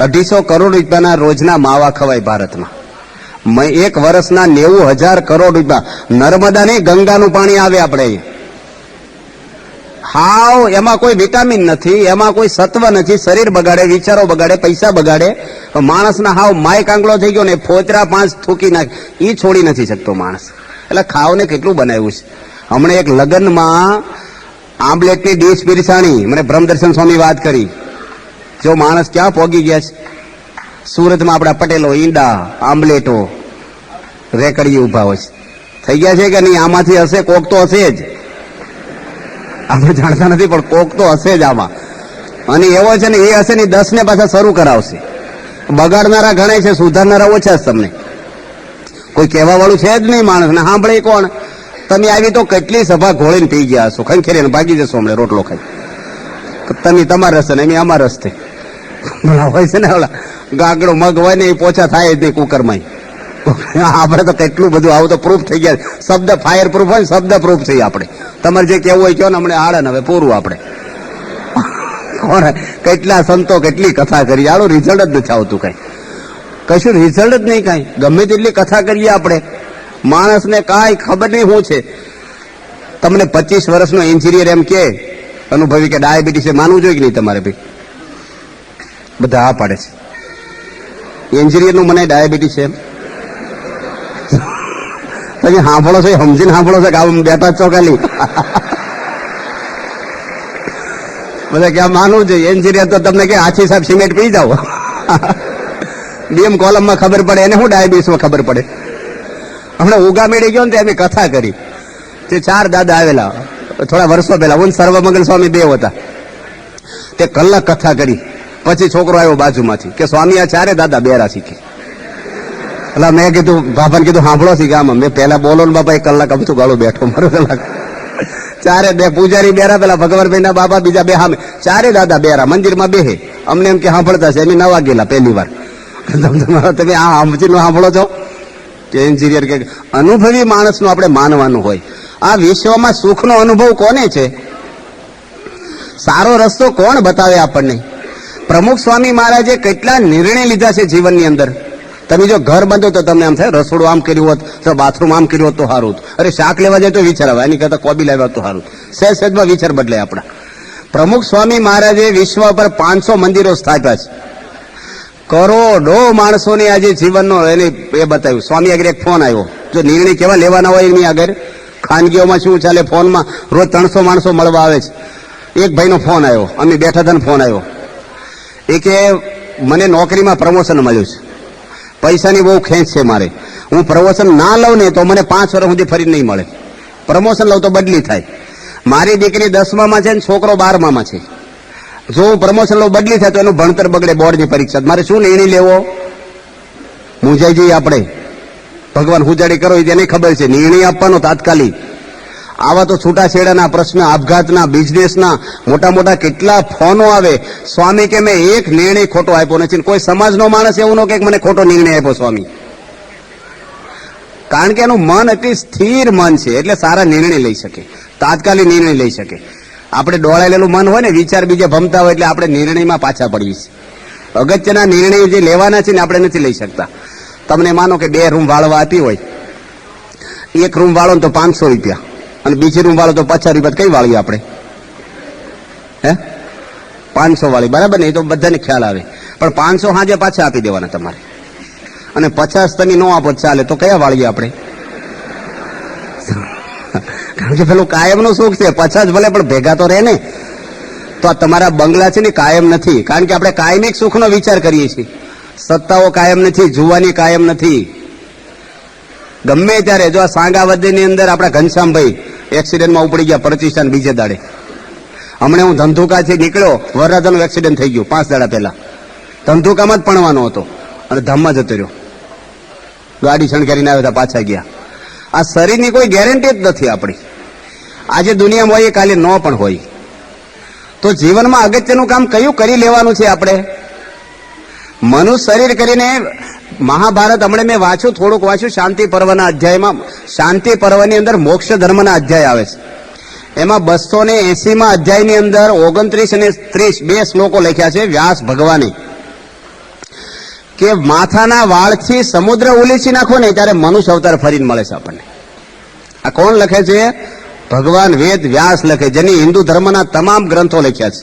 250 કરોડ રૂપિયાના રોજના માવા ખવાય ભારતમાં. એક વર્ષના 90,000 કરોડ રૂપિયા. નર્મદા નહીં, ગંગાનું પાણી આવે આપણે. હાવ એમાં કોઈ વિટામિન નથી, એમાં કોઈ સત્વ નથી. શરીર બગાડે, વિચારો બગાડે, પૈસા બગાડે. માણસના હાવ માય કાંગલો થઈ ગયો ને, ફોતરા 5 થૂકી નાખે, એ છોડી નથી શકતો માણસ. એટલે ખાવને કેટલું બનાવ્યું છે. હમણાં એક લગ્નમાં આમલેટની ડીશ પીરસાણી, મને બ્રહ્મદર્શન સ્વામી વાત કરી. જો માણસ ક્યાં પહોંચી ગયા છે. સુરતમાં આપણા પટેલો ઈંડા, આમલેટો, રેકડી ઉભા હોય છે. થઈ ગયા છે કે નહીં? આમાંથી હશે, કોક તો હશે જ. આપણે જાણતા નથી પણ કોક તો હશે જ આમાં. અને એવો છે ને, એ હશે ને 10 ને પાછા શરૂ કરાવશે. બગાડનારા ઘણા છે, સુધારનારા ઓછા છે. તમને કોઈ કહેવા વાળું છે જ નહીં. માણસને સાંભળે કોણ? તમે આવી તો કેટલી સભા ઘોળીને પી ગયા હશો, ખંખેરીને ભાગી જશો હમણાં રોટલો ખાઈ. તમે તમારા રસ્તે ને એમ અમારા રસ્તે હોય છે ને. ઓલા ગાગડો મગ હોય ને, એ પોચા થાય જ નહીં કુકરમાં. આપણે તો કેટલું બધું આવું તો પ્રૂફ થઈ ગયા. શબ્દ ફાયર પ્રૂફ હોય, શબ્દ પ્રૂફ થઈ આપણે. તમારે જે કેવું હોય કહો ને, હમણાં આડે હવે પૂરું. આપણે કોણ કેટલા સંતો કેટલી કથા કરી, આડું રિઝલ્ટ જ નથી આવતું. કશું રિઝલ્ટ જ નહીં કાંઈ. ગમે તેટલી કથા કરીએ આપણે, માણસને કાંઈ ખબર નહીં શું છે. તમને 25 વર્ષનો એન્જિનિયર એમ કે અનુભવી કે ડાયાબિટીસ માનવું જોઈએ કે નહીં તમારે? ભાઈ બધા આ પાડે છે. એન્જિનિયરનું મને ડાયાબિટીસ છે એમ તમે સાંભળો છો, સમજીને સાંભળો છો કે આમ બેઠા છો ખાલી? બધા ક્યાં માનવું જોઈએ? એન્જિનિયર તો તમને કે આછી સાહેબ સિમેન્ટ પી જાઓ. ડીએમ કોલમમાં ખબર પડે, એને શું ડાયાબિટીસમાં ખબર પડે? હમણાં ઉગા મેળી ગયો ને તો એમની કથા કરી. તે 4 દાદા આવેલા થોડા વર્ષો પહેલા. હું સર્વમંગલ સ્વામી 2 હતા. તે કલાક કથા કરી. પછી છોકરો આવ્યો બાજુમાંથી કે સ્વામી આ 4 દાદા બેરા શીખે. એટલે મેં કીધું, બાપાને કીધું સાંભળો છે કે આમાં? મેં પહેલા બોલો ને બાપા, 1 કલાક બધું ગાળું બેઠો મારો કલાક. 4 પૂજારી બેરા, પેલા ભગવાનભાઈ ના બાપા બીજા 2 સામે. 4 દાદા બેરા મંદિરમાં બેહે. અમને એમ કે સાંભળતા છે, એમ નવા ગયેલા પહેલી વાર. તમે આ સમજીને સાંભળો છો કે એન્જિનિયર કે અનુભવી માણસનું આપણે માનવાનું હોય. આ વિશ્વમાં સુખનો અનુભવ કોને છે? સારો રસ્તો કોણ બતાવે આપણને? પ્રમુખ સ્વામી મહારાજે કેટલા નિર્ણય લીધા છે જીવનની અંદર. તમે જો ઘર બાંધો તો તમને આમ થાય રસોડું આમ કર્યું હોત, તો બાથરૂમ આમ કર્યું હોત તો સારું. અરે શાક લેવા જાય તો વિચાર આવે, એની કરતા કોબી લાવ્યા તો સારું. સહેજમાં વિચાર બદલાય આપણા. પ્રમુખ સ્વામી મહારાજે વિશ્વ પર 500 મંદિરો સ્થાપ્યા છે. કરોડો માણસોને આજે જીવનનો એને એ બતાવ્યું. સ્વામી આગળ એક ફોન આવ્યો. જો નિર્ણય કેવા લેવાના હોય એની આગળ ખાનગીઓમાં શું ચાલે, ફોનમાં રોજ 300 માણસો મળવા આવે છે. એક ભાઈનો ફોન આવ્યો, અમે બેઠા હતા ને ફોન આવ્યો. એ કે મને નોકરીમાં પ્રમોશન મળ્યું છે, પૈસાની બહુ ખેંચ છે મારે. હું પ્રમોશન ના લઉં ને તો મને 5 વર્ષ સુધી ફરી નહીં મળે. પ્રમોશન લઉં તો બદલી થાય. મારી દીકરી 10મામાં છે ને છોકરો 12મામાં છે. જો હું પ્રમોશન લઉં બદલી થાય તો એનું ભણતર બગડે, બોર્ડની પરીક્ષા. મારે શું નિર્ણય લેવો? મૂંઝાઈ જઈએ આપણે. ભગવાન હુજાડી કરો એને ખબર છે. નિર્ણય આપવાનો તાત્કાલિક. આવા તો છૂટાછેડાના પ્રશ્ન, આપઘાતના, બિઝનેસના મોટા મોટા કેટલા ફોનો આવે. સ્વામી કે મેં એક નિર્ણય ખોટો આપ્યો નથી. કોઈ સમાજનો માણસ એવું ન કે મને ખોટો નિર્ણય આપ્યો સ્વામી. કારણ કે એનું મન એટલી સ્થિર મન છે એટલે સારા નિર્ણય લઈ શકે, તાત્કાલિક નિર્ણય લઈ શકે. આપણે ડોળાયેલું મન હોય ને, વિચાર બીજા ભમતા હોય એટલે આપણે નિર્ણયમાં પાછા પડીએ છીએ. અગત્યના નિર્ણયો જે લેવાના છે ને આપણે નથી લઈ શકતા. તમને માનો કે 2 રૂમ વાળવા આપી હોય, એક રૂમ વાળો તો 500 રૂપિયા અને બીજી રૂમ વાળો તો 50 રૂપિયા, કઈ વાળીએ આપણે? હે 500 વાળી, બરાબર ને? એ તો બધાને ખ્યાલ આવે. પણ 500 સાંજે પાછા આપી દેવાના તમારે. અને 50 તમે નો આપો ચાલે, તો કયા વાળીએ આપણે? કારણ કે પેલું કાયમનું સુખ છે. 50 ભલે પણ ભેગા તો રહે ને. તો આ તમારા બંગલા છે ને કાયમ નથી. કારણ કે આપણે કાયમિક સુખનો વિચાર કરીએ છીએ. સત્તાઓ કાયમ નથી, જુવાની કાયમ નથી. ગમે ત્યારે જો આ સાંગાવદની અંદર આપણા ઘનશ્યામભાઈ એક્સિડન્ટમાં ઉપડી ગયા પ્રતિષ્ઠાન બીજે દાડે. હમણાં હું ધંધુકાથી નીકળ્યો, વરરાજાનું એક્સિડન્ટ થઈ ગયું 5 દાડા પહેલા. ધંધુકામાં જ ભણવાનો હતો અને ધામમાં જતો રહ્યો. ગાડી શણગારીને આવ્યા હતા, પાછા ગયા. આ શરીરની કોઈ ગેરંટી જ નથી આપણી. આજે દુનિયામાં હોય, કાલે ન પણ હોય. તો જીવનમાં અગત્યનું કામ કયું કરી લેવાનું છે આપણે? મનુષ્ય શરીર કરીને મહાભારત હમણાં મેં વાંચ્યું, થોડુંક વાંચ્યું શાંતિ પર્વના અધ્યાયમાં. શાંતિ પર્વની અંદર મોક્ષ ધર્મના અધ્યાય આવે છે. એમાં 280માં અધ્યાયની અંદર 29 અને 30 બે શ્લોકો લખ્યા છે વ્યાસ ભગવાને, કે માથાના વાળથી સમુદ્ર ઉલીચી નાખો ને ત્યારે મનુષ્ય અવતાર ફરીને મળે છે આપણને. આ કોણ લખે છે? ભગવાન વેદ વ્યાસ લખે, જેની હિન્દુ ધર્મના તમામ ગ્રંથો લખ્યા છે.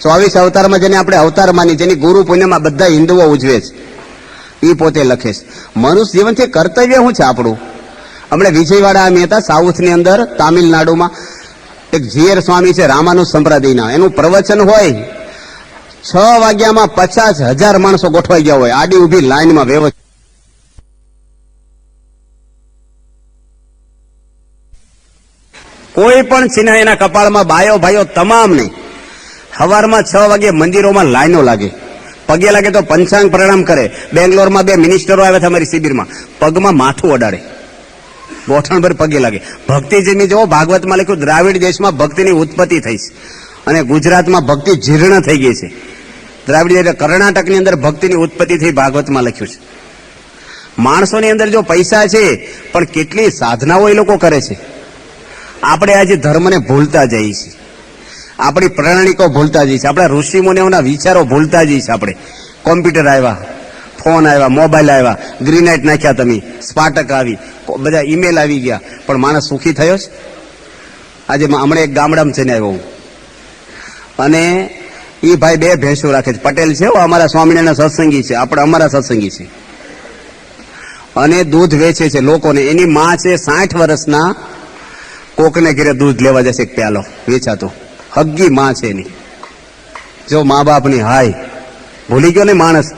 24 અવતારમાં જેને આપણે અવતાર માની, જેની ગુરુ પૂર્ણિમા બધા હિન્દુઓ ઉજવે છે, એ પોતે લખે છે. મનુષ્ય જીવનથી કર્તવ્ય શું છે આપણું? હમણાં વિજયવાડા અમે હતા સાઉથની અંદર, તામિલનાડુમાં. એક જીએર સ્વામી છે રામાનુજ સંપ્રદાયના, એનું પ્રવચન હોય. 6 વાગ્યામાં 50,000 માણસો ગોઠવાઈ ગયા હોય, આડી ઉભી લાઈનમાં વ્યવસ્થિત. કોઈ પણ ચિહ્ન એના કપાળમાં, બાયો ભાઈઓ તમામ નહીં. સવારમાં 6 વાગે મંદિરોમાં લાઈનો લાગે, પગે લાગે તો પંચાંગ પ્રણામ કરે. બેંગ્લોરમાં 2 મિનિસ્ટરો આવ્યા હતા અમારી શિબિરમાં, પગમાં માથું અડાડે, ગોઠણભર પગે લાગે. ભક્તિ જેમી જો ભાગવતમાં લખ્યું, દ્રાવિડ દેશમાં ભક્તિની ઉત્પત્તિ થઈ છે અને ગુજરાતમાં ભક્તિ જીર્ણ થઈ ગઈ છે. દ્રાવિડ એટલે કર્ણાટકની અંદર ભક્તિની ઉત્પત્તિ થઈ, ભાગવતમાં લખ્યું છે. માણસોની અંદર જો પૈસા છે, પણ કેટલી સાધનાઓ એ લોકો કરે છે. આપણે આજે ધર્મને ભૂલતા જઈએ છીએ, આપણી પ્રણાલિકો ભૂલતા જઈએ છીએ, આપણા ઋષિ મુનિઓના વિચારો ભૂલતા જઈએ છીએ. આપણે કોમ્પ્યુટર આવ્યા, ફોન આવ્યા, મોબાઈલ આવ્યા, ગ્રીનાઇટ નાખ્યા, તમે સ્પાટક આવી, બધા ઈમેલ આવી ગયા, પણ માણસ સુખી થયો છે? આજે હમણાં એક ગામડામાં જઈને આવ્યો હું, અને એ ભાઈ 2 ભેંસો રાખે છે. પટેલ છે, અમારા સ્વામિનારાયણ સત્સંગી છે, આપણે અમારા સત્સંગી છે, અને દૂધ વેચે છે લોકોને. એની માં છે 60 વર્ષના, કોકને ઘરે દૂધ લેવા જશે એક પ્યાલો વેચાતો. હગ્ગી માં છે એની. જો મા બાપની હાય ભૂલી ગયો ને માણસ.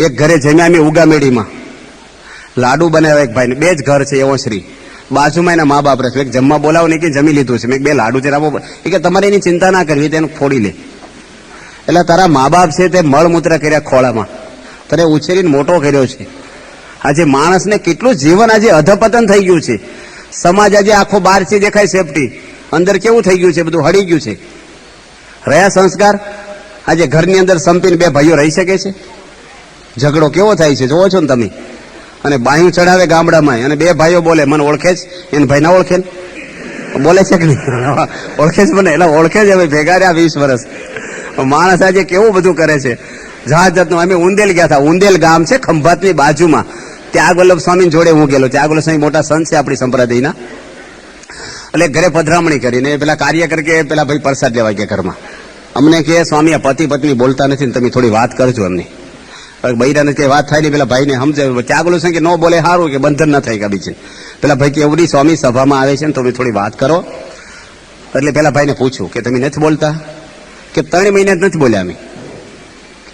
એક ઘરે જમ્યા અમે ઉગામેડીમાં, લાડુ બનાવ્યા એક ભાઈને, 2 જ ઘર છે એવો શ્રી, બાજુમાં એના મા બાપ રહે છે. જમવા બોલાવો નહીં કે જમી લીધું છે, મેં 2 લાડુ છે આપો. એ કે તમારે એની ચિંતા ના કરવી, તેને ફોડી લે. એટલે તારા મા બાપ છે તે મળમૂત્ર કર્યા ખોળામાં, તને ઉછેરીને મોટો કર્યો છે. આજે માણસને કેટલું જીવન આજે અધપતન થઈ ગયું છે. સમાજ આજે આખો બહારથી દેખાય સેફટી, અંદર કેવું થઈ ગયું છે, બધું હળી ગયું છે. રહ્યા સંસ્કાર. આજે ઘરની અંદર સંપીને 2 ભાઈઓ રહી શકે છે? ઝઘડો કેવો થાય છે જોવો છો ને તમે. અને બાયું ચડાવે ગામડામાં, અને 2 ભાઈઓ બોલે, મને ઓળખે છે, એને ભાઈ ના ઓળખે, બોલે છે કે નહીં? ઓળખે છે મને, એટલે ઓળખે છે. હવે ભેગા રહ્યા 20 વર્ષ. માણસ આજે કેવું બધું કરે છે, જાત જાતનું. અમે ઉંદેલ ગયા હતા, ઉંદેલ ગામ છે ખંભાતની બાજુમાં. ત્યાગ વલ્લભ સ્વામી જોડે હું ગયેલો. ત્યાગ વલ્લભ સ્વામી મોટા સંત છે આપણી સંપ્રદાયના. એટલે ઘરે પધરામણી કરીને પેલા કાર્યકર કે પેલા ભાઈ પ્રસાદ લેવા ગયા ઘરમાં. અમને કે સ્વામી આ પતિ પત્ની બોલતા નથી ને તમે થોડી વાત કરજો એમની. બૈરાને કઈ વાત થાય નહીં, પેલા ભાઈને સમજાવ્યું. ત્યાગ વલ્લભ સ્વામી કે ન બોલે સારું, કે બંધન ના થાય કે બીજે. પેલા ભાઈ કે એવું સ્વામી સભામાં આવે છે ને તમે થોડી વાત કરો. એટલે પેલા ભાઈને પૂછ્યું કે તમે નથી બોલતા? કે 3 મહિના જ નથી બોલ્યા અમે.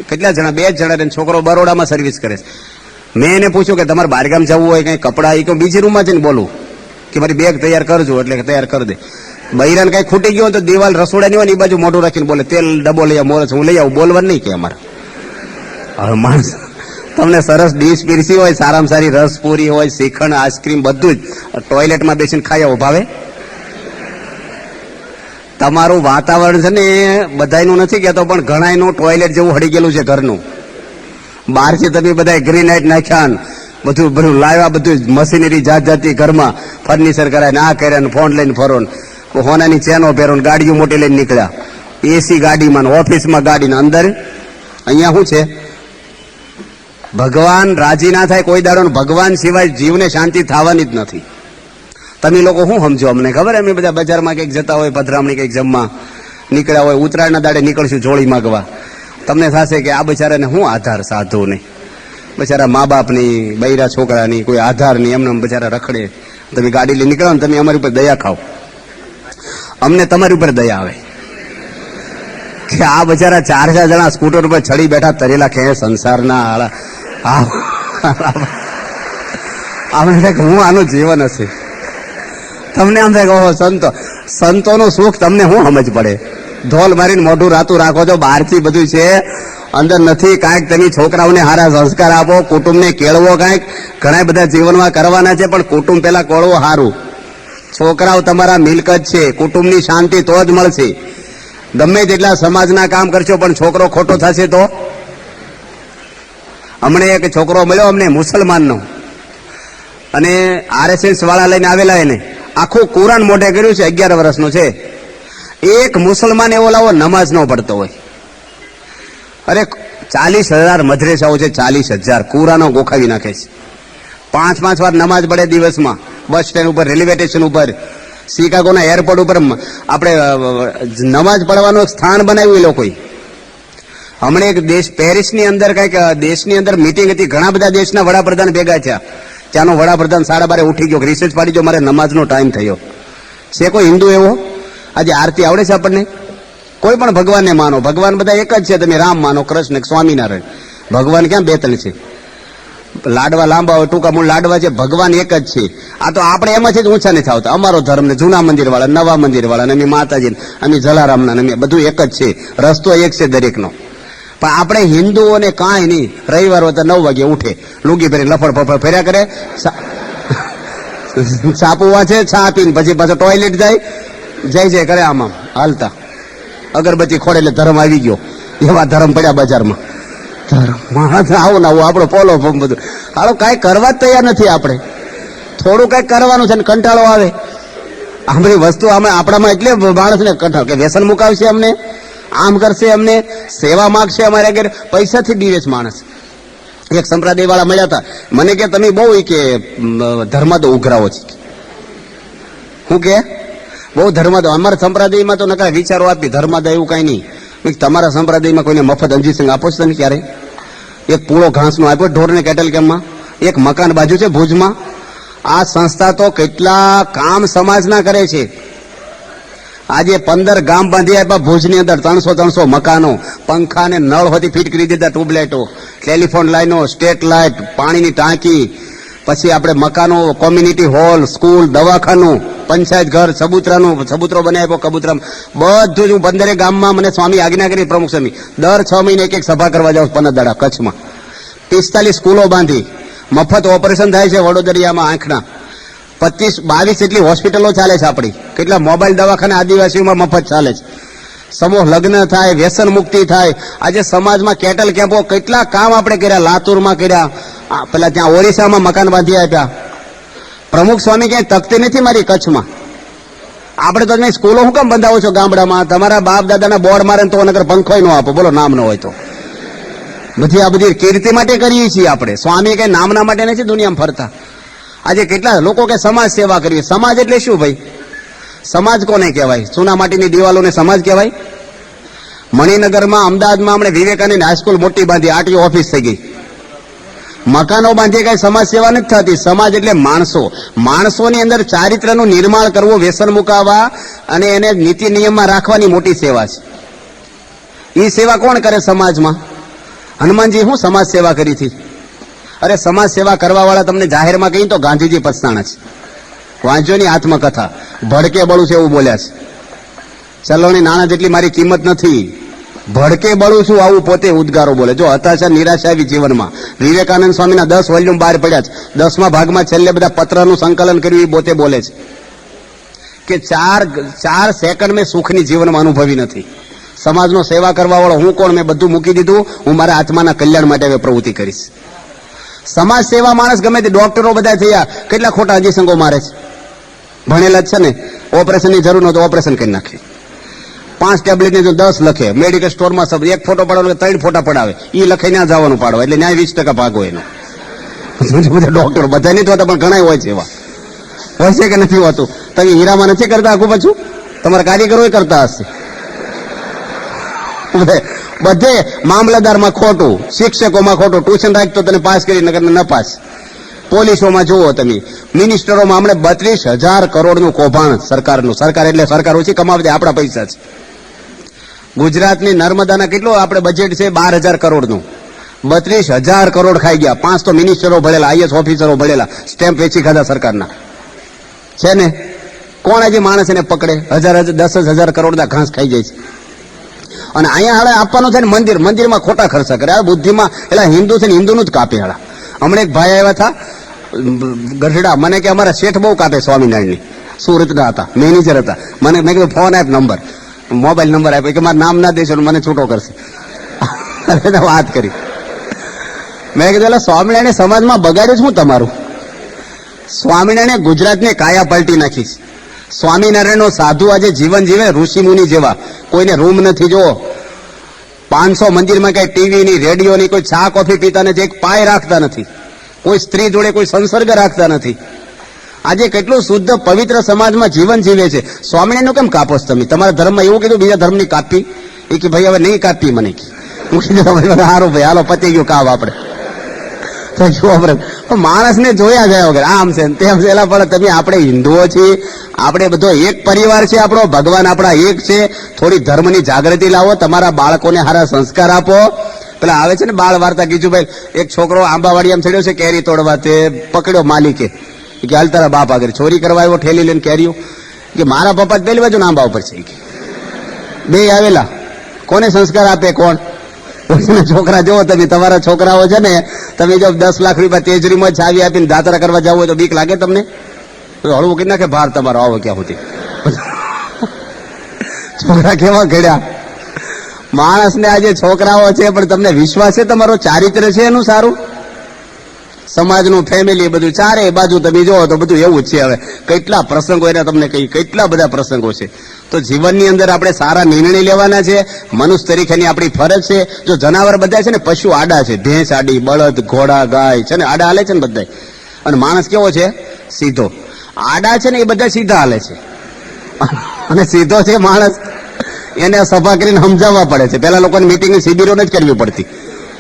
કેટલા જણા? 2 જ જણા. છોકરો બરોડામાં સર્વિસ કરે છે. મેં એને પૂછ્યું કે તમારે બહારગામ જવું હોય કઈ કપડા, એ બીજી રૂમમાં જઈને બોલું કે મારી બેગ તૈયાર કરજો, એટલે તૈયાર કરી દે. બૈરાને કઈ ખૂટી ગયો તો દિવાલ રસોડાની હોય ને એ બાજુ મોઢું રાખીને બોલે, તેલ ડબ્બો લઈ આવ, મોરસ હું લઈ આવું, બોલવાનું નહીં કે અમારે. હવે માણસ તમને સરસ ડીશ પીરસી હોય, સારામાં સારી રસપુરી હોય, શ્રીખંડ, આઈસ્ક્રીમ બધું જ ટોયલેટમાં બેસીને ખાઈ આવો, ભાવે? તમારું વાતાવરણ છે ને બધાયનું નથી કહેતો, પણ ઘણાયનું ટોયલેટ જેવું હળી ગયેલું છે ઘરનું. બહારથી તમે બધા ગ્રીનાઇટ નાખ્યા, બધું લાવ્યા, બધું મશીનરી જાત જાતની ઘરમાં ફર્નિચર કરાય, ના કર્યા ને ફોન લઈને ફરો, હોનાની ચેનો પહેરો, ગાડીઓ મોટી લઈને નીકળ્યા, એસી ગાડીમાં, ઓફિસમાં ગાડીને અંદર. અહીંયા શું છે? ભગવાન રાજી ના થાય કોઈ દાડો, ભગવાન સિવાય જીવને શાંતિ થવાની જ નથી. તમે લોકો શું સમજો? અમને ખબર, અમે બધા બજારમાં કંઈક જતા હોય, પધરામણી કંઈક જમવા, નીકળ્યા હોય, ઉત્તરાયણના દાડે નીકળશું જોડી માગવા, તમને થશે કે આ બિચારાને શું આધાર સાધુ નહીં, બિચારા મા બાપની, બૈરા છોકરાની કોઈ આધાર નહીં, એમને બિચારા રખડે. તમે ગાડી લઈ નીકળો ને, તમે અમારી ઉપર દયા ખાઓ, અમને તમારી ઉપર દયા આવે કે આ બિચારા 4 જણા સ્કૂટર ઉપર ચડી બેઠા તરેલા ખે સંસારના આપણે હું આનું જીવન હશે. તમને આમ થાય ઓહો સંતોનું સુખ તમને શું સમજ પડે? ધોલ મારીને મોઢું રાતું રાખો છો, બહારથી બધું છે, અંદર નથી. કાંઈક તમે છોકરાઓને સારા સંસ્કાર આપો, કુટુંબને કેળવો, કાંઈક ઘણા બધા જીવનમાં કરવાના છે, પણ કુટુંબ પેલા કોળવો સારું. છોકરાઓ તમારા મિલકત છે, કુટુંબની શાંતિ તો જ મળશે. ગમે તેટલા સમાજના કામ કરશો પણ છોકરો ખોટો થશે તો. હમણાં એક છોકરો મળ્યો અમને મુસલમાનનો, અને RSS વાળા લઈને આવેલા, એને આખું કુરાન મોઢે કર્યું છે, 11 વર્ષનો છે. એક મુસલમાન એવો લાવો નમાજ ન પડતો હોય. અરે 40,000 મદ્રેસાઓ છે, 40,000 કુરાનો ગોખાવી નાખે છે. 5-5 વાર નમાજ પડે દિવસમાં, બસ સ્ટેન્ડ ઉપર, રેલવે સ્ટેશન ઉપર, શિકાગોના એરપોર્ટ ઉપર આપણે નમાજ પડવાનું સ્થાન બનાવ્યું એ લોકોએ. હમણાં એક દેશ પેરિસની અંદર કંઈક દેશની અંદર મિટિંગ હતી, ઘણા બધા દેશના વડાપ્રધાન ભેગા થયા. ત્યાંનો વડાપ્રધાન 12:30 ઉઠી ગયો, રિસર્ચ પાડી ગયો, મારે નમાજનો ટાઈમ થયો છે. કોઈ હિન્દુ એવો આજે આરતી આવડે છે આપણને? કોઈ પણ ભગવાનને માનો, ભગવાન બધા એક જ છે. તમે રામ માનો, કૃષ્ણ, સ્વામિનારાયણ, ભગવાન ક્યાં 2-3 છે? લાડવા લાંબા હોય, ટૂંકા મૂળ લાડવા છે, ભગવાન એક જ છે. આ તો આપણે એમાં છે જ ઊંચા નથી આવતા. અમારો ધર્મ ને જૂના મંદિર વાળા, નવા મંદિર વાળા, અમે માતાજી, અમે જલારામના, અમે બધું એક જ છે, રસ્તો એક છે દરેકનો. પણ આપણે હિન્દુઓને કાંઈ નહીં. રવિવાર હોય તો 9 વાગે ઉઠે, લુંગી ભરી લફડ ફફડ ફર્યા કરે, છાપુ વાંચે, છા પીને પછી પાછો ટોયલેટ જાય જય કરે, આમ હાલતા અગરબત્તી ખોડે એટલે ધર્મ આવી ગયો. એવા ધર્મ પડ્યા બજારમાં. આવું ના આવું આપણો પોલો બધું હાલો, કાંઈ કરવા જ તૈયાર નથી આપણે. થોડું કાંઈક કરવાનું છે ને કંટાળો આવે. આ બધી વસ્તુ અમે આપણામાં એટલે માણસને કંટાળો કે વ્યસન મુકાવશે અમને, આમ કરશે અમને, સેવા માગશે અમારે આગળ, પૈસાથી બીવે છે માણસ. એક સંપ્રદાય વાળા મળ્યા હતા, મને કે તમે બહુ કે ધર્મ તો ઉઘરાવો છે. શું કે બહુ ધર્મ તો અમારા સંપ્રદાયમાં તો નકા વિચારો આપી, ધર્મ તો એવું કઈ નહીં. તમારા સંપ્રદાયમાં કોઈને મફત અંજીસિંગ આપો છો તમે ક્યારે? એક પૂળો ઘાસનો આપ્યો ઢોરને કેટલ કેમ્પમાં, એક મકાન બાજુ છે ભુજમાં. આ સંસ્થા તો કેટલા કામ સમાજના કરે છે. આજે 15 ગામ બાંધી આપ્યા ભુજની અંદર, 300 મકાનો, પંખા ને નળ હોતી ફિટ કરી દીધા, ટ્યુબલાઇટો, ટેલિફોન લાઈનો, સ્ટ્રીટ લાઇટ, પાણીની ટાંકી, પછી આપણે મકાનો, કોમ્યુનિટી હોલ, સ્કૂલ, દવાખાનું, પંચાયત ઘર, ચબૂતરો બનાવી આપ્યો, કબૂતરા, બધું જ. હું 15 ગામમાં મને સ્વામી આજ્ઞા કરી, પ્રમુખ સ્વામી, દર 6 મહિને એક સભા કરવા જાઉં 15 દાડા કચ્છમાં. 45 સ્કૂલો બાંધી, મફત ઓપરેશન થાય છે વડોદરિયામાં આંખના, 22 જેટલી હોસ્પિટલો ચાલે છે આપણી, કેટલા મોબાઈલ દવાખાના આદિવાસીઓમાં મફત ચાલે છે, સમૂહ લગ્ન થાય, વ્યસન મુક્તિ થાય. આજે સમાજમાં કેટલ કેમ્પો, કેટલા કામ આપણે કર્યા, લાતુરમાં કર્યા, પેલા ત્યાં ઓરિસ્સામાં મકાન બાંધી આપ્યા. પ્રમુખ સ્વામી ક્યાંય તકતી નથી મારી કચ્છમાં. આપણે તો તમે સ્કૂલો શું કામ બંધાવો છો ગામડામાં? તમારા બાપ દાદાના બોર્ડ મારે તો નગર પંખો ન આપો, બોલો નામ ન હોય તો. આ બધી કીર્તિ માટે કરીએ છીએ આપણે, સ્વામી કઈ નામના માટે નથી દુનિયામાં ફરતા. આજે કેટલા લોકો કે સમાજ સેવા કરવી. સમાજ એટલે શું ભાઈ? સમાજ કોને કહેવાય? ચૂના માટીની દિવાલોને સમાજ કહેવાય? મણિનગરમાં, અમદાવાદમાં આપણે વિવેકાનંદ હાઈસ્કૂલ મોટી બાંધી, આરટીઓ ઓફિસ થઈ ગઈ, મકાનો બાંધી, કઈ સમાજ સેવા નથી થતી. સમાજ એટલે માણસો, માણસોની અંદર ચારિત્રનું નિર્માણ કરવું, વ્યસન મુકાવવા અને એને નીતિ નિયમમાં રાખવાની મોટી સેવા છે. એ સેવા કોણ કરે સમાજમાં? હનુમાનજી શું સમાજ સેવા કરી હતી? અરે સમાજ સેવા કરવા વાળા તમને જાહેરમાં કહી તો ગાંધીજી પછતાણા છે. વાંચોની આત્મકથા, ભડકે બળું છે એવું બોલ્યા છે. ચલોની નાણાં જેટલી મારી કિંમત નથી, ભડકે બળું છું આવું પોતે ઉદ્ગારો બોલે. જો હતાશા, નિરાશા આવી જીવનમાં. વિવેકાનંદ સ્વામીના 10 વોલ્યુમ બહાર પડ્યા છે, 10મા ભાગમાં છેલ્લે બધા પત્રનું સંકલન કર્યું, એ પોતે બોલે છે કે 4 સેકન્ડ મેં સુખની જીવનમાં અનુભવી નથી. સમાજનો સેવા કરવા વાળો હું કોણ? મેં બધું મૂકી દીધું, હું મારા આત્માના કલ્યાણ માટે હવે પ્રવૃત્તિ કરીશ. સમાજ સેવા માણસ ગમે તે, ડોક્ટરો બધા થયા, કેટલા ખોટા અંજીસંગો મારે છે. ભણેલા જ છે ને, ઓપરેશનની જરૂર ન તો ઓપરેશન કરી નાખે. 5 ટેબ્લેટની જો 10 લખે, મેડિકલ સ્ટોરમાં એક ફોટો પડાવે 3 ફોટા પડાવે, એ લખે ત્યાં જવાનું પાડવા, એટલે ન્યાય 20% ભાગ હોય એનો. બધા ડોક્ટર બધા નથી હોતા, પણ ઘણા હોય છે એવા. હોય છે કે નથી હોતું? તમે હીરામાં નથી કરતા આખું પાછું? તમારા કારીગરો કરતા હશે. બધે મામલતદારમાં ખોટું, શિક્ષકોમાં ખોટું, ટ્યુશન રાખતો તને પાસ કરી નકર ન પાસ. પોલીસોમાં જુઓ તમે, મિનિસ્ટરોમાં હમણાં 32,000 કરોડનું કૌભાંડ સરકારનું. સરકાર એટલે સરકાર ઓછી કમાવે છે, આપણા પૈસા છે. ગુજરાતની નર્મદાના કેટલું આપણે બજેટ છે 12,000 કરોડનું. 32,000 કરોડ ખાઈ ગયા. 5 તો મિનિસ્ટરો ભરેલા, આઈએસ ઓફિસરો ભરેલા, સ્ટેમ્પ વેચી ખાધા સરકારના છે ને. કોણ આજે માણસ એને પકડે? 10,000 કરોડના ઘાસ ખાઈ જાય છે. અને અહીંયા હાલે આપવાનું છે ને મંદિરમાં ખોટા ખર્ચા કરે. બુદ્ધિમાં એટલે હિન્દુ છે ને હિન્દુનું જ કાપે. હાલા હમણાં એક ભાઈ આવ્યા હતા ગઢડા, મને કે અમારા શેઠ બહુ કાપે સ્વામિનારાયણની, સુરતના હતા, મેનેજર હતા. મેં કીધું ફોન આપ, નંબર, મોબાઈલ નંબર આપ્યો કે મારું નામ ના દેશો મને છૂટો કરશે. વાત કરી. મેં કીધું એટલે સ્વામિનારાયણ સમાજમાં બગાડ્યું શું તમારું? સ્વામિનારાયણે ગુજરાતની કાયા પલટી નાખી. સ્વામિનારાયણનો સાધુ આજે જીવન જીવે ઋષિ મુનિ જેવા. કોઈને રૂમ નથી જોવો, 500 મંદિરમાં કઈ ટીવી ની, રેડિયો ની, કોઈ ચા કોફી પીતા નથી, એક પાય રાખતા નથી, કોઈ સ્ત્રી જોડે કોઈ સંસર્ગ રાખતા નથી. આજે કેટલું શુદ્ધ પવિત્ર સમાજમાં જીવન જીવે છે. સ્વામિનારાયણનું કેમ કાપો છો તમે? તમારા ધર્મમાં એવું કીધું બીજા ધર્મની કાપી? એ કે ભાઈ હવે નહીં કાપી. મને હું કીધું સારું ભાઈ, હાલો પતી ગયું કામ આપણે. માણસને જોયા જાય વગર આમ છે તેમ છે. પણ તમે આપણે હિન્દુઓ છીએ, આપણે બધો એક પરિવાર છે આપણો, ભગવાન આપણા એક છે. થોડી ધર્મની જાગૃતિ લાવો, તમારા બાળકોને સારા સંસ્કાર આપો. પેલા આવે છે ને બાળ વાર્તા, ગીજુભાઈ, એક છોકરો આંબાવાડી આમ ચડ્યો છે કેરી તોડવા, તે પકડ્યો માલિકે કે હાલ તારા બાપ આગળ ચોરી કરવા આવ્યો, ઠેલી લઈને કેરીઓ. કે મારા પપ્પા પેલી બાજુ આંબા ઉપર છે. બે આવેલા, કોને સંસ્કાર આપે? કોણ? છોકરા જોવો તમે, તમારા છોકરાઓ છે ને, તમે જો 10 લાખ રૂપિયા તેજરીમાં છાવી આપીને દાતરા કરવા જાવ હોય તો બીક લાગે તમને? હળવું કરી નાખે ભાર તમારો આવો ક્યાં સુધી. છોકરા કેવા ઘડ્યા. માણસને આજે છોકરાઓ છે પણ તમને વિશ્વાસ છે તમારો ચારિત્ર છે એનું સારું? સમાજનું, ફેમિલી, બધું ચારે બાજુ તમે જોવો તો બધું એવું જ છે. હવે કેટલા પ્રસંગો એના તમને કહી, કેટલા બધા પ્રસંગો છે. તો જીવનની અંદર આપણે સારા નિર્ણય લેવાના છે. મનુષ્ય તરીકેની આપણી ફરજ છે. જો જનાવર બધા છે ને, પશુ આડા છે, ભેંસ આડી, બળદ, ઘોડા, ગાય છે ને આડા હાલે છે ને બધા. અને માણસ કેવો છે? સીધો. આડા છે ને એ બધા સીધા હાલે છે, અને સીધો છે માણસ, એને સભા કરીને સમજાવવા પડે છે. પેલા લોકોની મિટિંગની શિબિરો જ કરવી પડતી.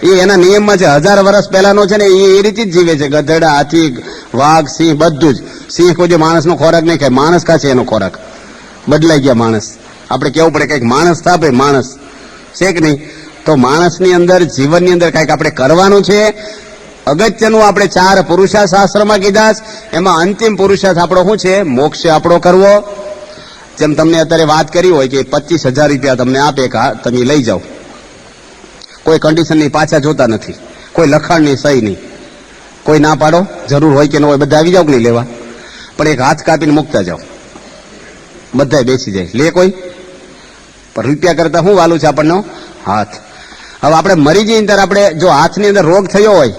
એ એના નિયમમાં છે. 1000 વર્ષ પહેલાનો છે ને એ રીતે જ જીવે છે. ગધેડા, હાથી, વાઘ, સિંહ, બધું જ. સિંહ કોઈ માણસનો ખોરાક નહીં ખાય, માણસ ખાશે એનો ખોરાક. બદલાઈ ગયા માણસ. આપણે કેવું પડે કંઈક માણસ થાપે, માણસ છે કે નહીં? તો માણસની અંદર, જીવનની અંદર કંઈક આપણે કરવાનું છે. અગત્યનું આપણે 4 પુરુષાર્થ શાસ્ત્રમાં કીધા. એમાં અંતિમ પુરુષાર્થ આપણો શું છે? મોક્ષ આપણો કરવો. જેમ તમને અત્યારે વાત કરી હોય કે 25,000 રૂપિયા તમને આપે, તમે લઈ જાઓ, કોઈ કન્ડિશન નહીં, પાછા જોતા નથી, કોઈ લખાણ નહીં, સહી નહીં, કોઈ ના પાડો, જરૂર હોય કે ન હોય બધા આવી જાવ કે નહીં લેવા, પણ એક હાથ કાપીને મૂકતા જાઓ, બધા બેસી જાય. લે કોઈ? પણ રૂપિયા કરતા શું વાલું છે આપણનો? હાથ. હવે આપણે મરી જઈએ ત્યારે આપણે જો હાથની અંદર રોગ થયો હોય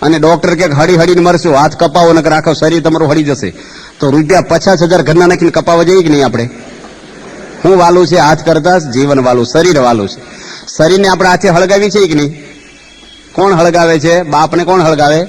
અને ડોક્ટર કે હળીને મરશું, હાથ કપાવો નકર આખો શરીર તમારું હળી જશે, તો રૂપિયા 50,000 ઘરના નાખીને કપાવવા જઈએ કે નહીં આપણે? શું વાલું છે? હાથ કરતા જીવન વાલું, શરીર વાલું છે. શરીરને આપણે હાથે હળગાવી છે કે નહીં? કોણ હળગાવે છે? બાપને કોણ હળગાવે?